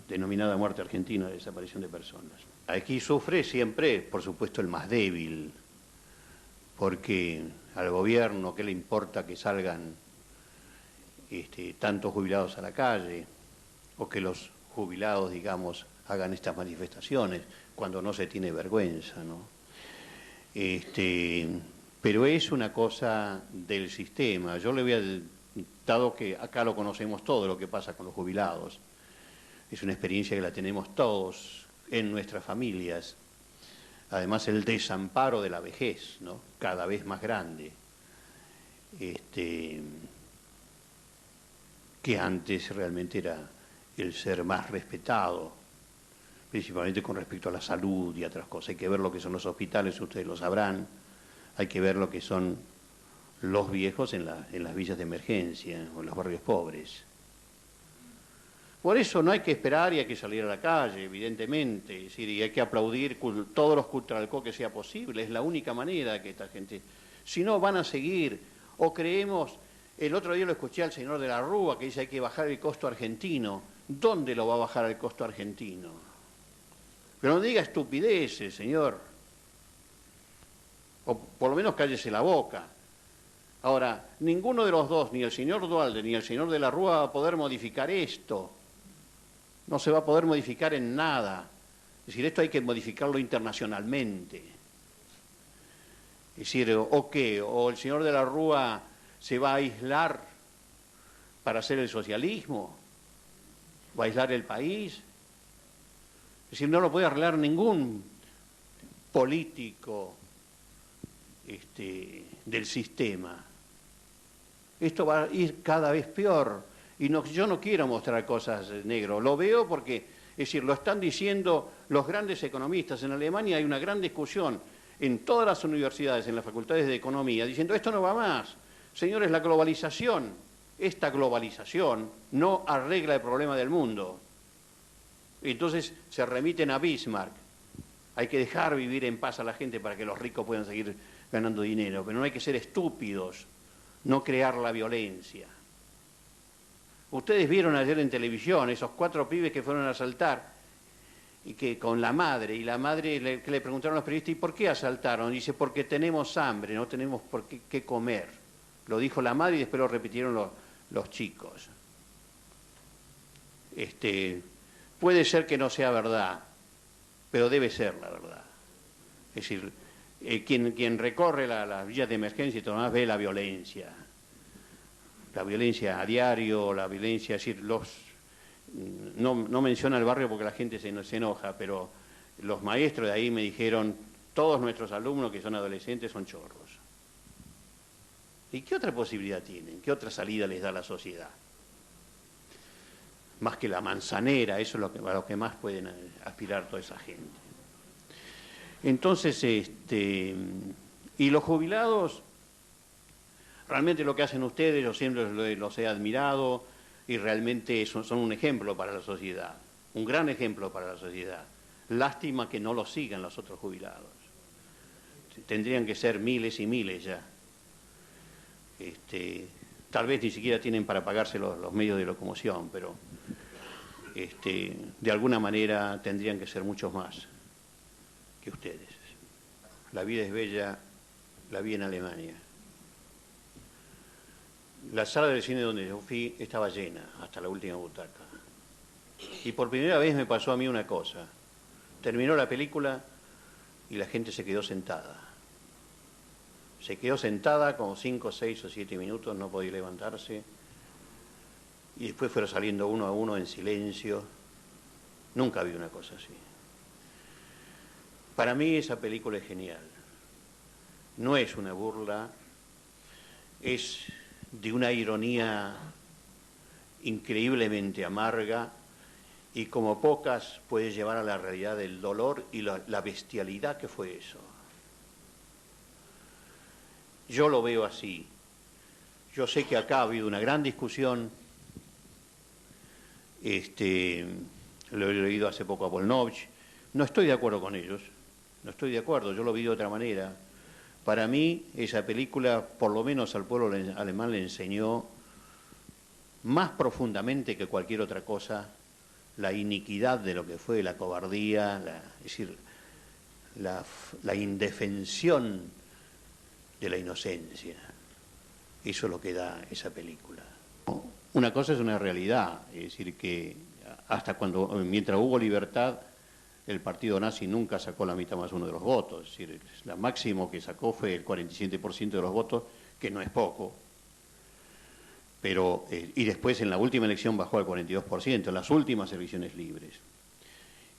denominada muerte argentina, de desaparición de personas. Aquí sufre siempre, por supuesto, el más débil, porque al gobierno, ¿qué le importa que salgan tantos jubilados a la calle, o que los jubilados, digamos, hagan estas manifestaciones, cuando no se tiene vergüenza, ¿no? Pero es una cosa del sistema. Yo le voy a, dado que acá lo conocemos todo, lo que pasa con los jubilados, es una experiencia que la tenemos todos en nuestras familias. Además, el desamparo de la vejez, ¿no?, cada vez más grande, que antes realmente era el ser más respetado, principalmente con respecto a la salud y a otras cosas. Hay que ver lo que son los hospitales, ustedes lo sabrán. Hay que ver lo que son los viejos en las villas de emergencia o en los barrios pobres. Por eso no hay que esperar y hay que salir a la calle, evidentemente, es decir, y hay que aplaudir todos los cultralcó que sea posible. Es la única manera que esta gente... Si no, van a seguir, o creemos... El otro día lo escuché al señor de la Rúa que dice hay que bajar el costo argentino. ¿Dónde lo va a bajar el costo argentino? Pero no diga estupideces, señor. O por lo menos cállese la boca. Ahora, ninguno de los dos, ni el señor Duhalde ni el señor de la Rúa, va a poder modificar esto. No se va a poder modificar en nada. Es decir, esto hay que modificarlo internacionalmente. Es decir, ¿o qué? ¿O el señor de la Rúa se va a aislar para hacer el socialismo? ¿Va a aislar el país? Es decir, no lo puede arreglar ningún político del sistema. Esto va a ir cada vez peor. Y yo no quiero mostrar cosas negras. Lo veo porque decir, lo están diciendo los grandes economistas. En Alemania hay una gran discusión en todas las universidades, en las facultades de economía, diciendo esto no va más. Señores, la globalización, esta globalización no arregla el problema del mundo. Entonces se remiten a Bismarck. Hay que dejar vivir en paz a la gente para que los ricos puedan seguir ganando dinero, pero no hay que ser estúpidos, no crear la violencia. Ustedes vieron ayer en televisión esos 4 pibes que fueron a asaltar y que con la madre, y la madre que le preguntaron a los periodistas, ¿y por qué asaltaron? Dice, porque tenemos hambre, no tenemos por qué comer. Lo dijo la madre y después lo repitieron los chicos. Puede ser que no sea verdad, pero debe ser la verdad. Es decir, quien recorre las villas de emergencia y todo lo demás ve la violencia a diario, la violencia, es decir, no menciona el barrio porque la gente se enoja, pero los maestros de ahí me dijeron, todos nuestros alumnos que son adolescentes son chorros. ¿Y qué otra posibilidad tienen? ¿Qué otra salida les da la sociedad? Más que la manzanera, eso es a lo que más pueden aspirar toda esa gente. Entonces, y los jubilados, realmente lo que hacen ustedes, yo siempre los he admirado y realmente son un ejemplo para la sociedad, un gran ejemplo para la sociedad. Lástima que no lo sigan los otros jubilados. Tendrían que ser miles y miles ya. Tal vez ni siquiera tienen para pagarse los medios de locomoción, pero de alguna manera tendrían que ser muchos más que ustedes. La vida es bella, la vi en Alemania. La sala del cine donde yo fui estaba llena, hasta la última butaca. Y por primera vez me pasó a mí una cosa. Terminó la película y la gente se quedó sentada. Se quedó sentada como 5, 6 o 7 minutos, no podía levantarse. Y después fueron saliendo uno a uno en silencio. Nunca vi una cosa así. Para mí esa película es genial. No es una burla, es de una ironía increíblemente amarga y como pocas puede llevar a la realidad del dolor y la bestialidad que fue eso. Yo lo veo así. Yo sé que acá ha habido una gran discusión. Lo he leído hace poco a Volnovich. No estoy de acuerdo con ellos. No estoy de acuerdo. Yo lo vi de otra manera. Para mí, esa película, por lo menos al pueblo alemán, le enseñó más profundamente que cualquier otra cosa la iniquidad de lo que fue la cobardía, es decir, la indefensión de la inocencia. Eso es lo que da esa película. Una cosa es una realidad, es decir, que mientras hubo libertad, el partido nazi nunca sacó la mitad más uno de los votos. Es decir, la máximo que sacó fue el 47% de los votos, que no es poco. Pero, y después en la última elección bajó al 42%, en las últimas elecciones libres.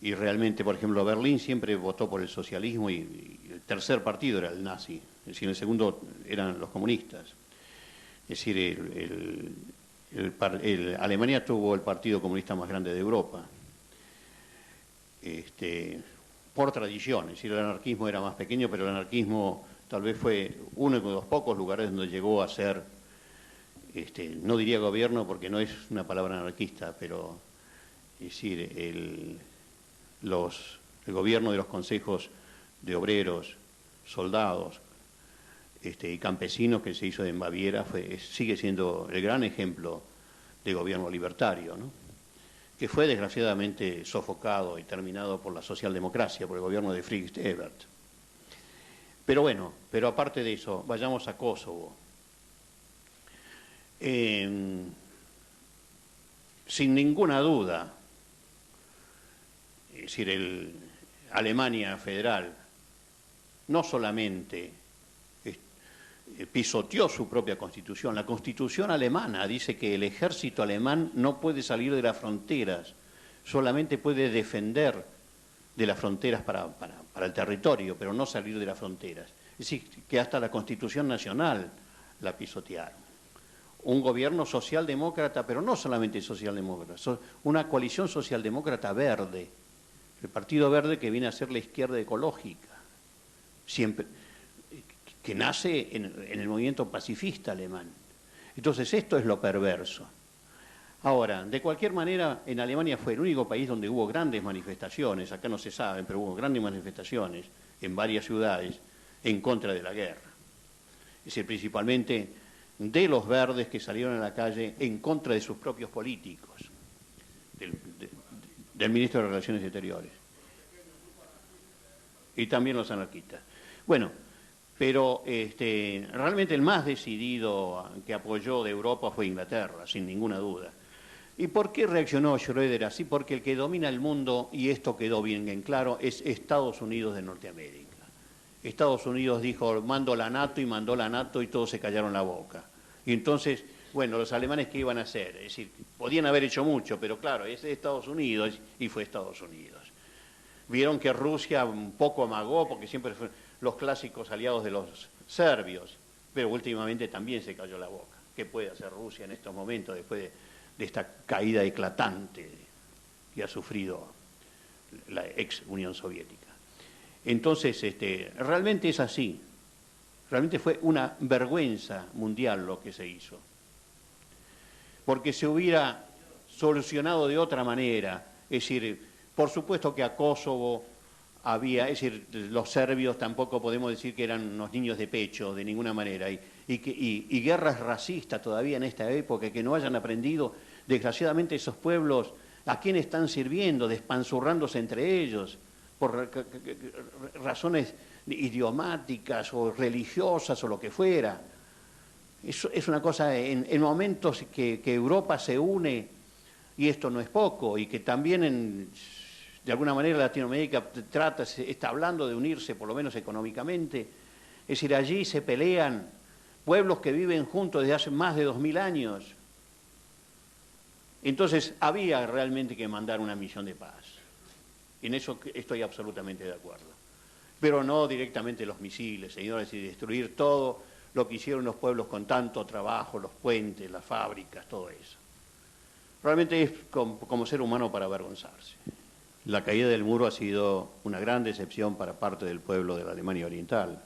Y realmente, por ejemplo, Berlín siempre votó por el socialismo y el tercer partido era el nazi, es decir, el segundo eran los comunistas. Es decir, Alemania tuvo el partido comunista más grande de Europa, por tradición, es decir, el anarquismo era más pequeño, pero el anarquismo tal vez fue uno de los pocos lugares donde llegó a ser, no diría gobierno porque no es una palabra anarquista, pero es decir, el gobierno de los consejos de obreros, soldados y campesinos que se hizo en Baviera sigue siendo el gran ejemplo de gobierno libertario, ¿no? Que fue desgraciadamente sofocado y terminado por la socialdemocracia, por el gobierno de Friedrich Ebert. Pero bueno, aparte de eso, vayamos a Kosovo. Sin ninguna duda, es decir, Alemania federal no solamente pisoteó su propia constitución, la constitución alemana dice que el ejército alemán no puede salir de las fronteras, solamente puede defender de las fronteras para el territorio, pero no salir de las fronteras. Es decir, que hasta la constitución nacional la pisotearon. un gobierno socialdemócrata, pero no solamente socialdemócrata, una coalición socialdemócrata verde, el Partido Verde, que viene a ser la izquierda ecológica, siempre, que nace en el movimiento pacifista alemán. Entonces esto es lo perverso. Ahora, de cualquier manera, en Alemania fue el único país donde hubo grandes manifestaciones, acá no se saben, pero hubo grandes manifestaciones en varias ciudades en contra de la guerra. Es decir, principalmente de los verdes que salieron a la calle en contra de sus propios políticos, del ministro de Relaciones Exteriores. Y también los anarquistas. Bueno, pero realmente el más decidido que apoyó de Europa fue Inglaterra, sin ninguna duda. ¿Y por qué reaccionó Schröder así? Porque el que domina el mundo, y esto quedó bien en claro, es Estados Unidos de Norteamérica. Estados Unidos dijo, mando la NATO, y mandó la NATO, y todos se callaron la boca. Y entonces, bueno, los alemanes, ¿qué iban a hacer? Es decir, podían haber hecho mucho, pero claro, es Estados Unidos, y fue Estados Unidos. Vieron que Rusia un poco amagó, porque siempre fueron los clásicos aliados de los serbios, pero últimamente también se cayó la boca. ¿Qué puede hacer Rusia en estos momentos, después de esta caída eclatante que ha sufrido la ex Unión Soviética? Entonces, realmente es así. Realmente fue una vergüenza mundial lo que se hizo. Porque se hubiera solucionado de otra manera. Es decir, por supuesto que a Kosovo había, es decir, los serbios tampoco podemos decir que eran unos niños de pecho de ninguna manera. Y guerras racistas todavía en esta época, que no hayan aprendido, desgraciadamente, esos pueblos, ¿a quién están sirviendo? Despanzurrándose entre ellos por razones idiomáticas o religiosas o lo que fuera. Es una cosa, en momentos que Europa se une, y esto no es poco, y que también de alguna manera Latinoamérica está hablando de unirse, por lo menos económicamente. Es decir, allí se pelean pueblos que viven juntos desde hace más de 2000 años. Entonces había realmente que mandar una misión de paz. En eso estoy absolutamente de acuerdo. Pero no directamente los misiles, señores, y destruir todo lo que hicieron los pueblos con tanto trabajo, los puentes, las fábricas, todo eso. Realmente es como ser humano para avergonzarse. La caída del muro ha sido una gran decepción para parte del pueblo de la Alemania Oriental,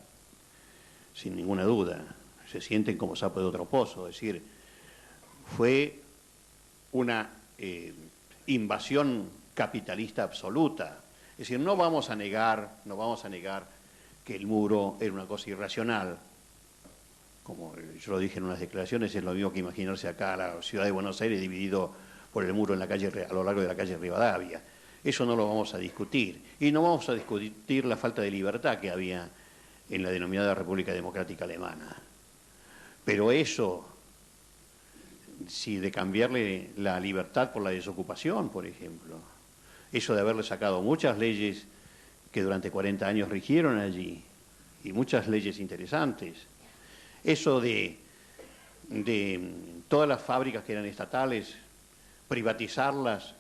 sin ninguna duda. Se sienten como sapo de otro pozo, es decir, fue una invasión capitalista absoluta. Es decir, no vamos a negar que el muro era una cosa irracional. Como yo lo dije en unas declaraciones, es lo mismo que imaginarse acá la ciudad de Buenos Aires dividido por el muro en la calle, a lo largo de la calle Rivadavia. Eso no lo vamos a discutir. Y no vamos a discutir la falta de libertad que había en la denominada República Democrática Alemana. Pero eso, si de cambiarle la libertad por la desocupación, por ejemplo, eso de haberle sacado muchas leyes que durante 40 años rigieron allí, y muchas leyes interesantes, eso de todas las fábricas que eran estatales, privatizarlas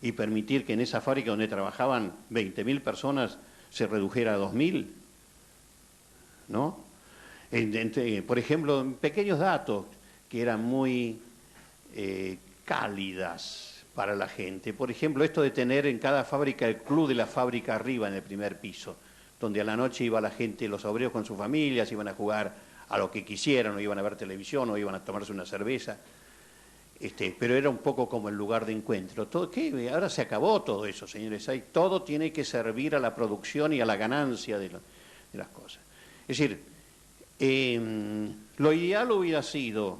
y permitir que en esa fábrica donde trabajaban 20.000 personas se redujera a 2.000, ¿no? Por ejemplo, pequeños datos que eran muy cálidas para la gente. Por ejemplo, esto de tener en cada fábrica el club de la fábrica arriba en el primer piso, donde a la noche iba la gente, los obreros con sus familias, iban a jugar a lo que quisieran, o iban a ver televisión, o iban a tomarse una cerveza. Pero era un poco como el lugar de encuentro. Ahora se acabó todo eso, señores. Todo tiene que servir a la producción y a la ganancia de las cosas. Es decir, lo ideal hubiera sido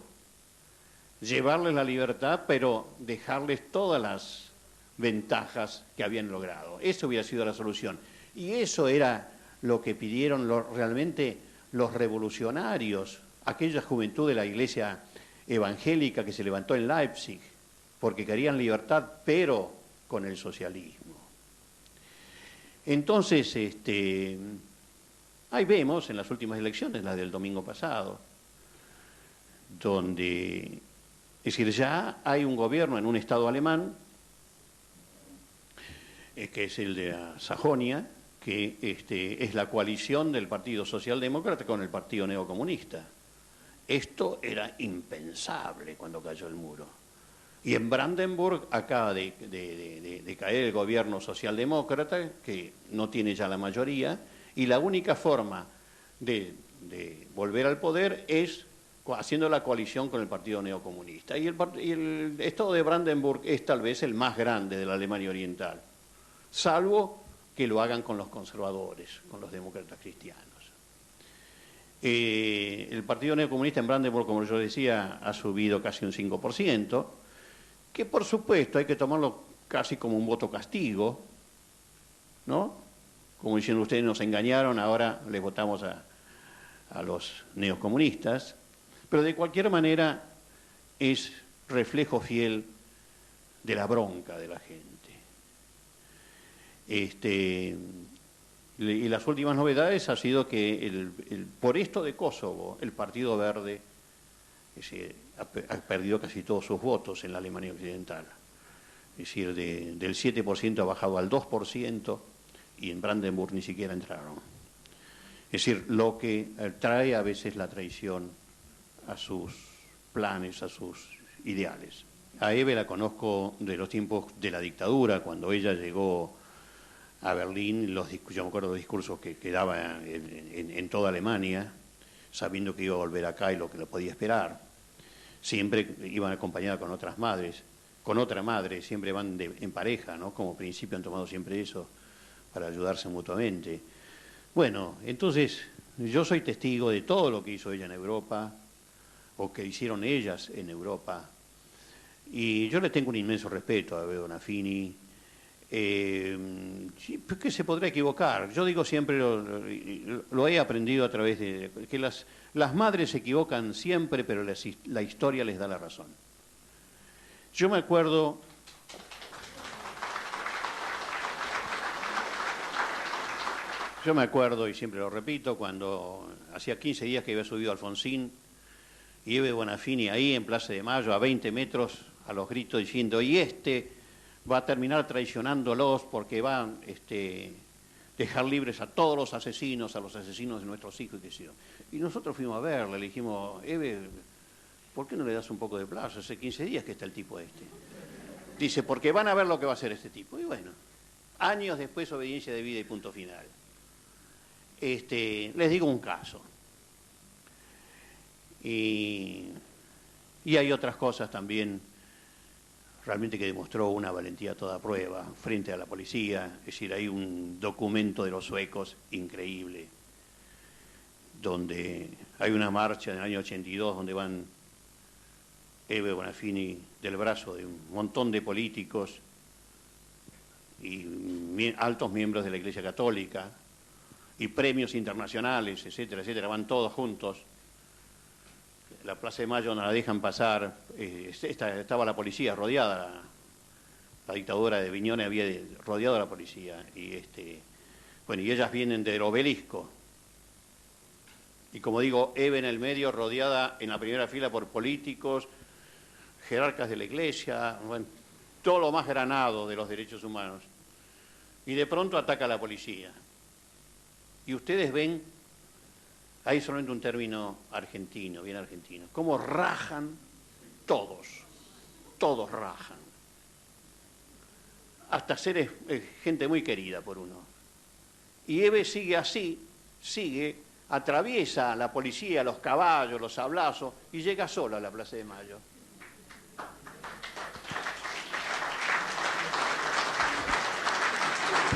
llevarles la libertad, pero dejarles todas las ventajas que habían logrado. Eso hubiera sido la solución. Y eso era lo que pidieron realmente los revolucionarios, aquella juventud de la Iglesia evangélica que se levantó en Leipzig, porque querían libertad, pero con el socialismo. Entonces, ahí vemos en las últimas elecciones, las del domingo pasado, donde, es decir, ya hay un gobierno en un estado alemán, que es el de la Sajonia, que es la coalición del Partido Socialdemócrata con el Partido Neocomunista. Esto era impensable cuando cayó el muro. Y en Brandenburg acaba de caer el gobierno socialdemócrata, que no tiene ya la mayoría, y la única forma de volver al poder es haciendo la coalición con el Partido Neocomunista. Y el Estado de Brandenburg es tal vez el más grande de la Alemania Oriental, salvo que lo hagan con los conservadores, con los demócratas cristianos. El Partido Neocomunista en Brandenburg, como yo decía, ha subido casi un 5%, que por supuesto hay que tomarlo casi como un voto castigo, ¿no? Como diciendo, ustedes nos engañaron, ahora les votamos a los neocomunistas, pero de cualquier manera es reflejo fiel de la bronca de la gente. Y las últimas novedades ha sido que por esto de Kosovo, el Partido Verde ha perdido casi todos sus votos en la Alemania Occidental. Es decir, del 7% ha bajado al 2% y en Brandenburg ni siquiera entraron. Es decir, lo que trae a veces la traición a sus planes, a sus ideales. A Eve la conozco de los tiempos de la dictadura, cuando ella llegó a Berlín, yo me acuerdo de los discursos que daba en toda Alemania, sabiendo que iba a volver acá y lo que lo podía esperar. Siempre iban acompañadas con otras madres, con otra madre, siempre van en pareja, ¿no? Como principio han tomado siempre eso, para ayudarse mutuamente. Bueno, entonces yo soy testigo de todo lo que hizo ella en Europa, o que hicieron ellas en Europa, y yo le tengo un inmenso respeto a Eve Bonafini. Sí, que se podrá equivocar. Yo digo siempre, lo he aprendido a través de que las madres se equivocan siempre, pero la historia les da la razón. Yo me acuerdo y siempre lo repito, cuando hacía 15 días que había subido a Alfonsín y Eve Bonafini ahí en Plaza de Mayo a 20 metros a los gritos diciendo, y va a terminar traicionándolos porque va a dejar libres a todos los asesinos, a los asesinos de nuestros hijos y qué sé yo. Y nosotros fuimos a verle, le dijimos, Eve, ¿por qué no le das un poco de plazo? Hace 15 días que está el tipo este. Dice, porque van a ver lo que va a hacer este tipo. Y bueno, años después, obediencia de vida y punto final. Les digo un caso. Y hay otras cosas también realmente que demostró una valentía a toda prueba frente a la policía. Es decir, hay un documento de los suecos increíble, donde hay una marcha en el año 82 donde van Eve Bonafini del brazo de un montón de políticos y altos miembros de la Iglesia Católica y premios internacionales, etcétera, etcétera, van todos juntos. La Plaza de Mayo no la dejan pasar, estaba la policía rodeada, la dictadura de Viñones había rodeado a la policía, y y ellas vienen del obelisco, y como digo, Eve en el medio, rodeada en la primera fila por políticos, jerarcas de la Iglesia, bueno, todo lo más granado de los derechos humanos, y de pronto ataca a la policía, y ustedes ven, hay solamente un término argentino, bien argentino, cómo rajan todos rajan. Hasta seres, gente muy querida por uno. Y Eve sigue así, atraviesa a la policía, los caballos, los sablazos, y llega sola a la Plaza de Mayo.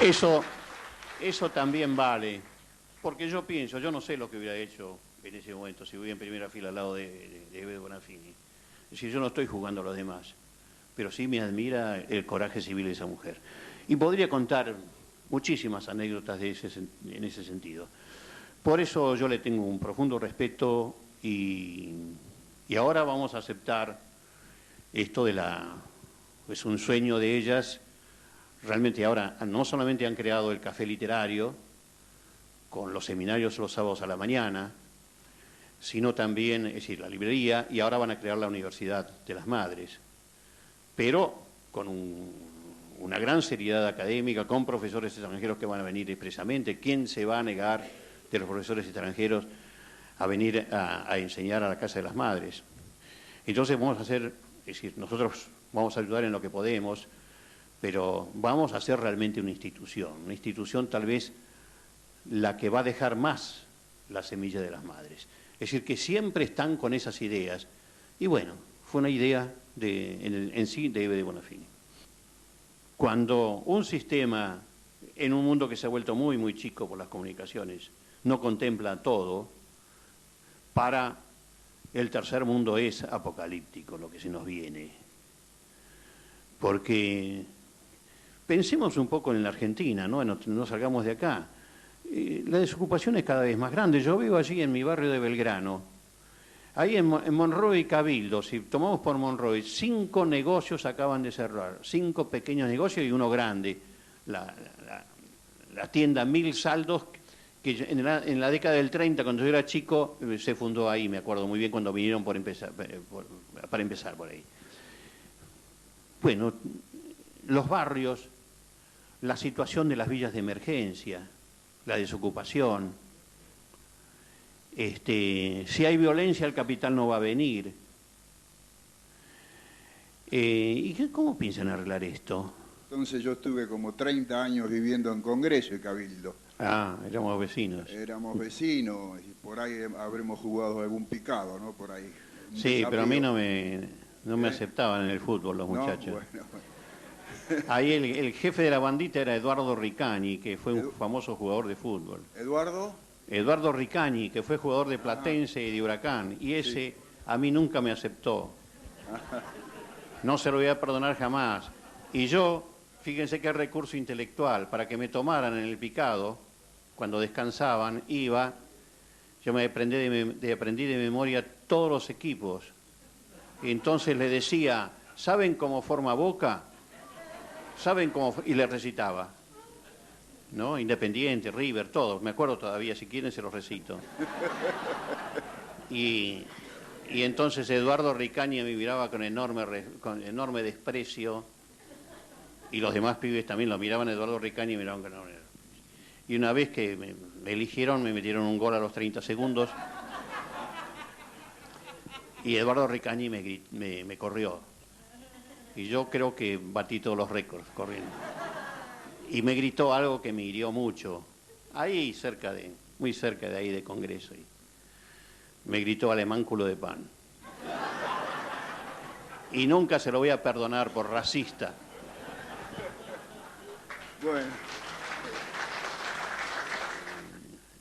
Eso también vale. Porque yo pienso, yo no sé lo que hubiera hecho en ese momento si hubiera en primera fila al lado de Eve Bonafini. Es decir, yo no estoy jugando a los demás, pero sí me admira el coraje civil de esa mujer. Y podría contar muchísimas anécdotas en ese sentido. Por eso yo le tengo un profundo respeto y ahora vamos a aceptar esto es un sueño de ellas. Realmente ahora no solamente han creado el café literario, con los seminarios los sábados a la mañana, sino también, es decir, la librería, y ahora van a crear la Universidad de las Madres, pero con una gran seriedad académica, con profesores extranjeros que van a venir expresamente. ¿Quién se va a negar de los profesores extranjeros a venir a enseñar a la Casa de las Madres. Entonces vamos a hacer, es decir, nosotros vamos a ayudar en lo que podemos, pero vamos a hacer realmente una institución tal vez la que va a dejar más la semilla de las madres. Es decir, que siempre están con esas ideas. Y bueno, fue una idea en sí de Eve de Bonafini. Cuando un sistema, en un mundo que se ha vuelto muy, muy chico por las comunicaciones, no contempla todo, para el tercer mundo es apocalíptico lo que se nos viene. Porque pensemos un poco en la Argentina, no salgamos de acá. La desocupación es cada vez más grande. Yo vivo allí en mi barrio de Belgrano. Ahí en Monroy y Cabildo, si tomamos por Monroy, 5 negocios acaban de cerrar, 5 pequeños negocios y uno grande. La tienda Mil Saldos, que en la década del 30, cuando yo era chico, se fundó ahí, me acuerdo muy bien cuando vinieron para empezar por ahí. Bueno, los barrios, la situación de las villas de emergencia, la desocupación, si hay violencia el capital no va a venir. ¿Y cómo piensan arreglar esto? Entonces yo estuve como 30 años viviendo en Congreso y Cabildo. Ah, éramos vecinos. Éramos vecinos y por ahí habremos jugado algún picado, ¿no? Por ahí. Sí, pero a mí no me aceptaban en el fútbol los muchachos. Bueno. Ahí el jefe de la bandita era Eduardo Ricani, que fue un famoso jugador de fútbol. Eduardo Ricani, que fue jugador de Platense y de Huracán, y ese a mí nunca me aceptó. No se lo voy a perdonar jamás. Y yo, fíjense qué recurso intelectual, para que me tomaran en el picado, cuando descansaban, yo me aprendí de memoria todos los equipos. Y entonces le decía, ¿saben cómo forma Boca? ¿Saben cómo? Y le recitaba, ¿no? Independiente, River, todos. Me acuerdo todavía, si quieren se los recito. Y entonces Eduardo Ricani me miraba con enorme desprecio, y los demás pibes también lo miraban a Eduardo Ricani y miraban con enorme desprecio. Y una vez que me eligieron, me metieron un gol a los 30 segundos, y Eduardo Ricani me corrió. Y yo creo que batí todos los récords corriendo. Y me gritó algo que me hirió mucho, ahí muy cerca de ahí de Congreso. Y me gritó alemán culo de pan. Y nunca se lo voy a perdonar por racista. Bueno.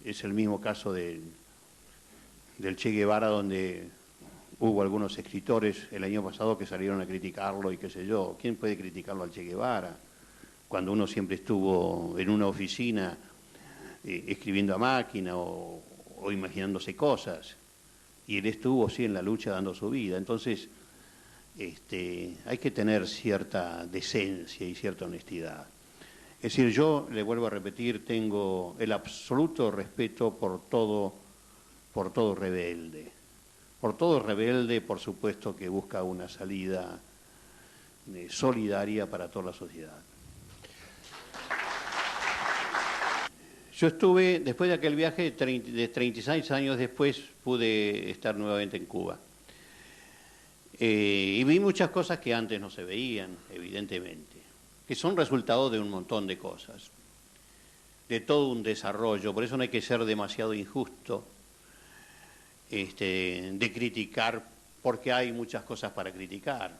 Es el mismo caso del Che Guevara, donde hubo algunos escritores el año pasado que salieron a criticarlo y qué sé yo. ¿Quién puede criticarlo al Che Guevara? Cuando uno siempre estuvo en una oficina escribiendo a máquina o imaginándose cosas. Y él estuvo, sí, en la lucha dando su vida. Entonces, hay que tener cierta decencia y cierta honestidad. Es decir, yo, le vuelvo a repetir, tengo el absoluto respeto por todo rebelde. Por todo rebelde, por supuesto, que busca una salida solidaria para toda la sociedad. Yo estuve, después de aquel viaje, de 36 años después, pude estar nuevamente en Cuba. Y vi muchas cosas que antes no se veían, evidentemente, que son resultado de un montón de cosas, de todo un desarrollo. Por eso no hay que ser demasiado injusto de criticar, porque hay muchas cosas para criticar.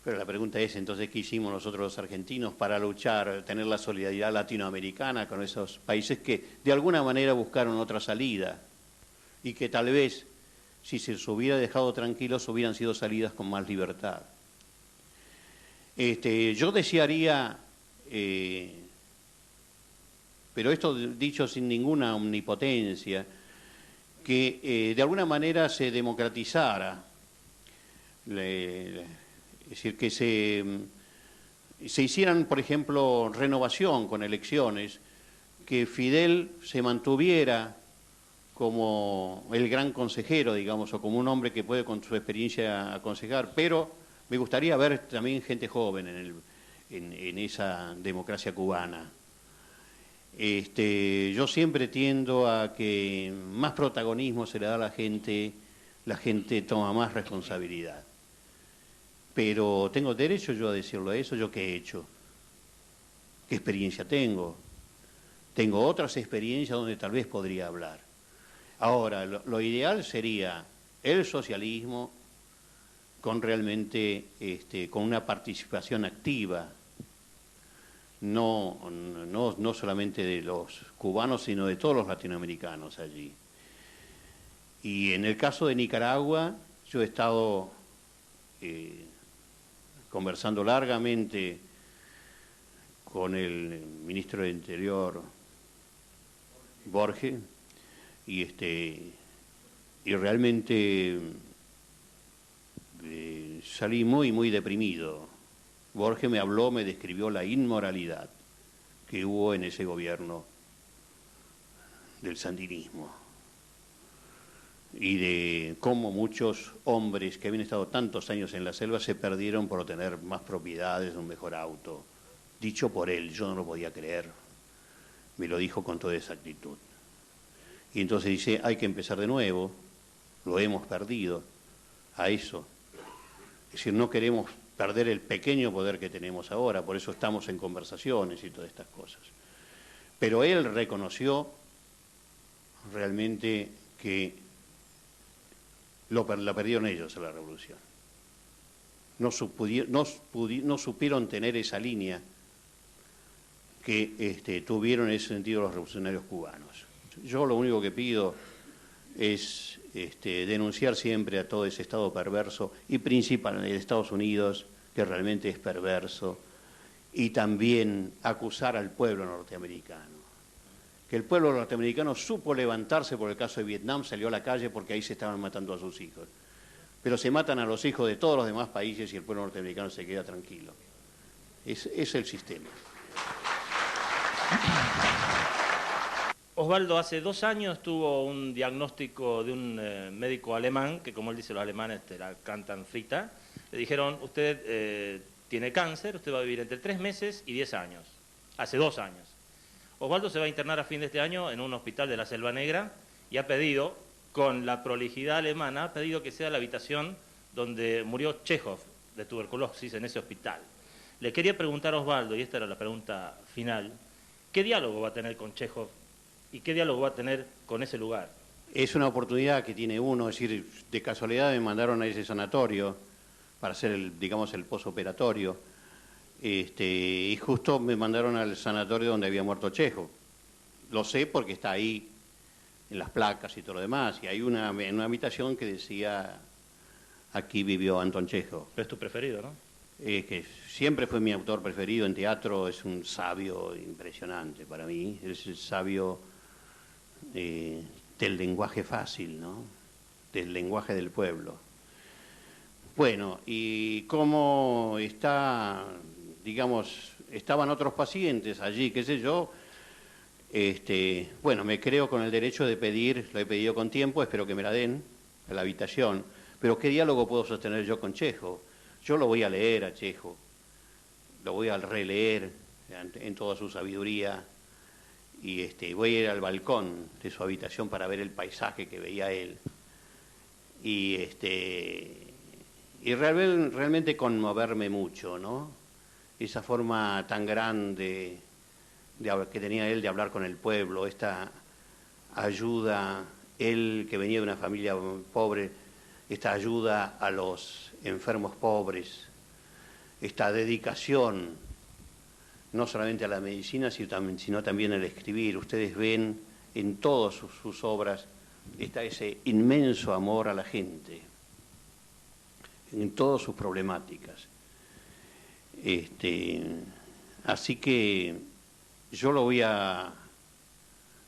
Pero la pregunta es, entonces, ¿qué hicimos nosotros los argentinos para luchar, tener la solidaridad latinoamericana con esos países que de alguna manera buscaron otra salida y que tal vez, si se los hubiera dejado tranquilos, hubieran sido salidas con más libertad? Yo desearía, pero esto dicho sin ninguna omnipotencia, que de alguna manera se democratizara, es decir, que se hicieran, por ejemplo, renovación con elecciones, que Fidel se mantuviera como el gran consejero, digamos, o como un hombre que puede con su experiencia aconsejar, pero me gustaría ver también gente joven en esa democracia cubana. Yo siempre tiendo a que más protagonismo se le da a la gente toma más responsabilidad. Pero tengo derecho yo a decirlo eso, yo qué he hecho, qué experiencia tengo. Tengo otras experiencias donde tal vez podría hablar. Ahora, lo ideal sería el socialismo con realmente, con una participación activa, no solamente de los cubanos, sino de todos los latinoamericanos allí. Y en el caso de Nicaragua, yo he estado conversando largamente con el ministro del Interior, Borges, y realmente salí muy deprimido. Borges me habló, me describió la inmoralidad que hubo en ese gobierno del sandinismo y de cómo muchos hombres que habían estado tantos años en la selva se perdieron por tener más propiedades, un mejor auto. Dicho por él, yo no lo podía creer, me lo dijo con toda exactitud. Y entonces dice, hay que empezar de nuevo, lo hemos perdido, a eso. Es decir, no queremos perder el pequeño poder que tenemos ahora, por eso estamos en conversaciones y todas estas cosas. Pero él reconoció realmente que la perdieron ellos a la revolución. No supieron tener esa línea que tuvieron en ese sentido los revolucionarios cubanos. Yo lo único que pido es denunciar siempre a todo ese Estado perverso y principalmente de Estados Unidos, que realmente es perverso, y también acusar al pueblo norteamericano. Que el pueblo norteamericano supo levantarse por el caso de Vietnam, salió a la calle porque ahí se estaban matando a sus hijos. Pero se matan a los hijos de todos los demás países y el pueblo norteamericano se queda tranquilo. Es el sistema. Osvaldo, hace 2 años tuvo un diagnóstico de un médico alemán, que como él dice, los alemanes te la cantan frita. Le dijeron, usted tiene cáncer, usted va a vivir entre 3 meses y 10 años. Hace 2 años. Osvaldo se va a internar a fin de este año en un hospital de la Selva Negra y ha pedido, con la prolijidad alemana, ha pedido que sea la habitación donde murió Chekhov de tuberculosis en ese hospital. Le quería preguntar a Osvaldo, y esta era la pregunta final, ¿qué diálogo va a tener con Chekhov y qué diálogo va a tener con ese lugar? Es una oportunidad que tiene uno, es decir, de casualidad me mandaron a ese sanatorio para hacer el posoperatorio, y justo me mandaron al sanatorio donde había muerto Chekhov. Lo sé porque está ahí en las placas y todo lo demás, y hay una habitación que decía, aquí vivió Anton Chekhov. Es tu preferido, ¿no? Que siempre fue mi autor preferido en teatro, es un sabio impresionante para mí, es el sabio del lenguaje fácil, ¿no? Del lenguaje del pueblo. Bueno, y cómo está, digamos, estaban otros pacientes allí, qué sé yo, bueno, me creo con el derecho de pedir, lo he pedido con tiempo, espero que me la den, a la habitación, pero ¿qué diálogo puedo sostener yo con Chekhov? Yo lo voy a leer a Chekhov, lo voy a releer en toda su sabiduría, y voy a ir al balcón de su habitación para ver el paisaje que veía él, y realmente conmoverme mucho, ¿no? Esa forma tan grande que tenía él de hablar con el pueblo, esta ayuda, él que venía de una familia pobre, esta ayuda a los enfermos pobres, esta dedicación, no solamente a la medicina, sino también al escribir. Ustedes ven en todas sus obras está ese inmenso amor a la gente, en todas sus problemáticas. Así que yo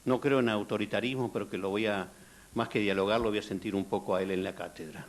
no creo en autoritarismo, pero que más que dialogar, lo voy a sentir un poco a él en la cátedra.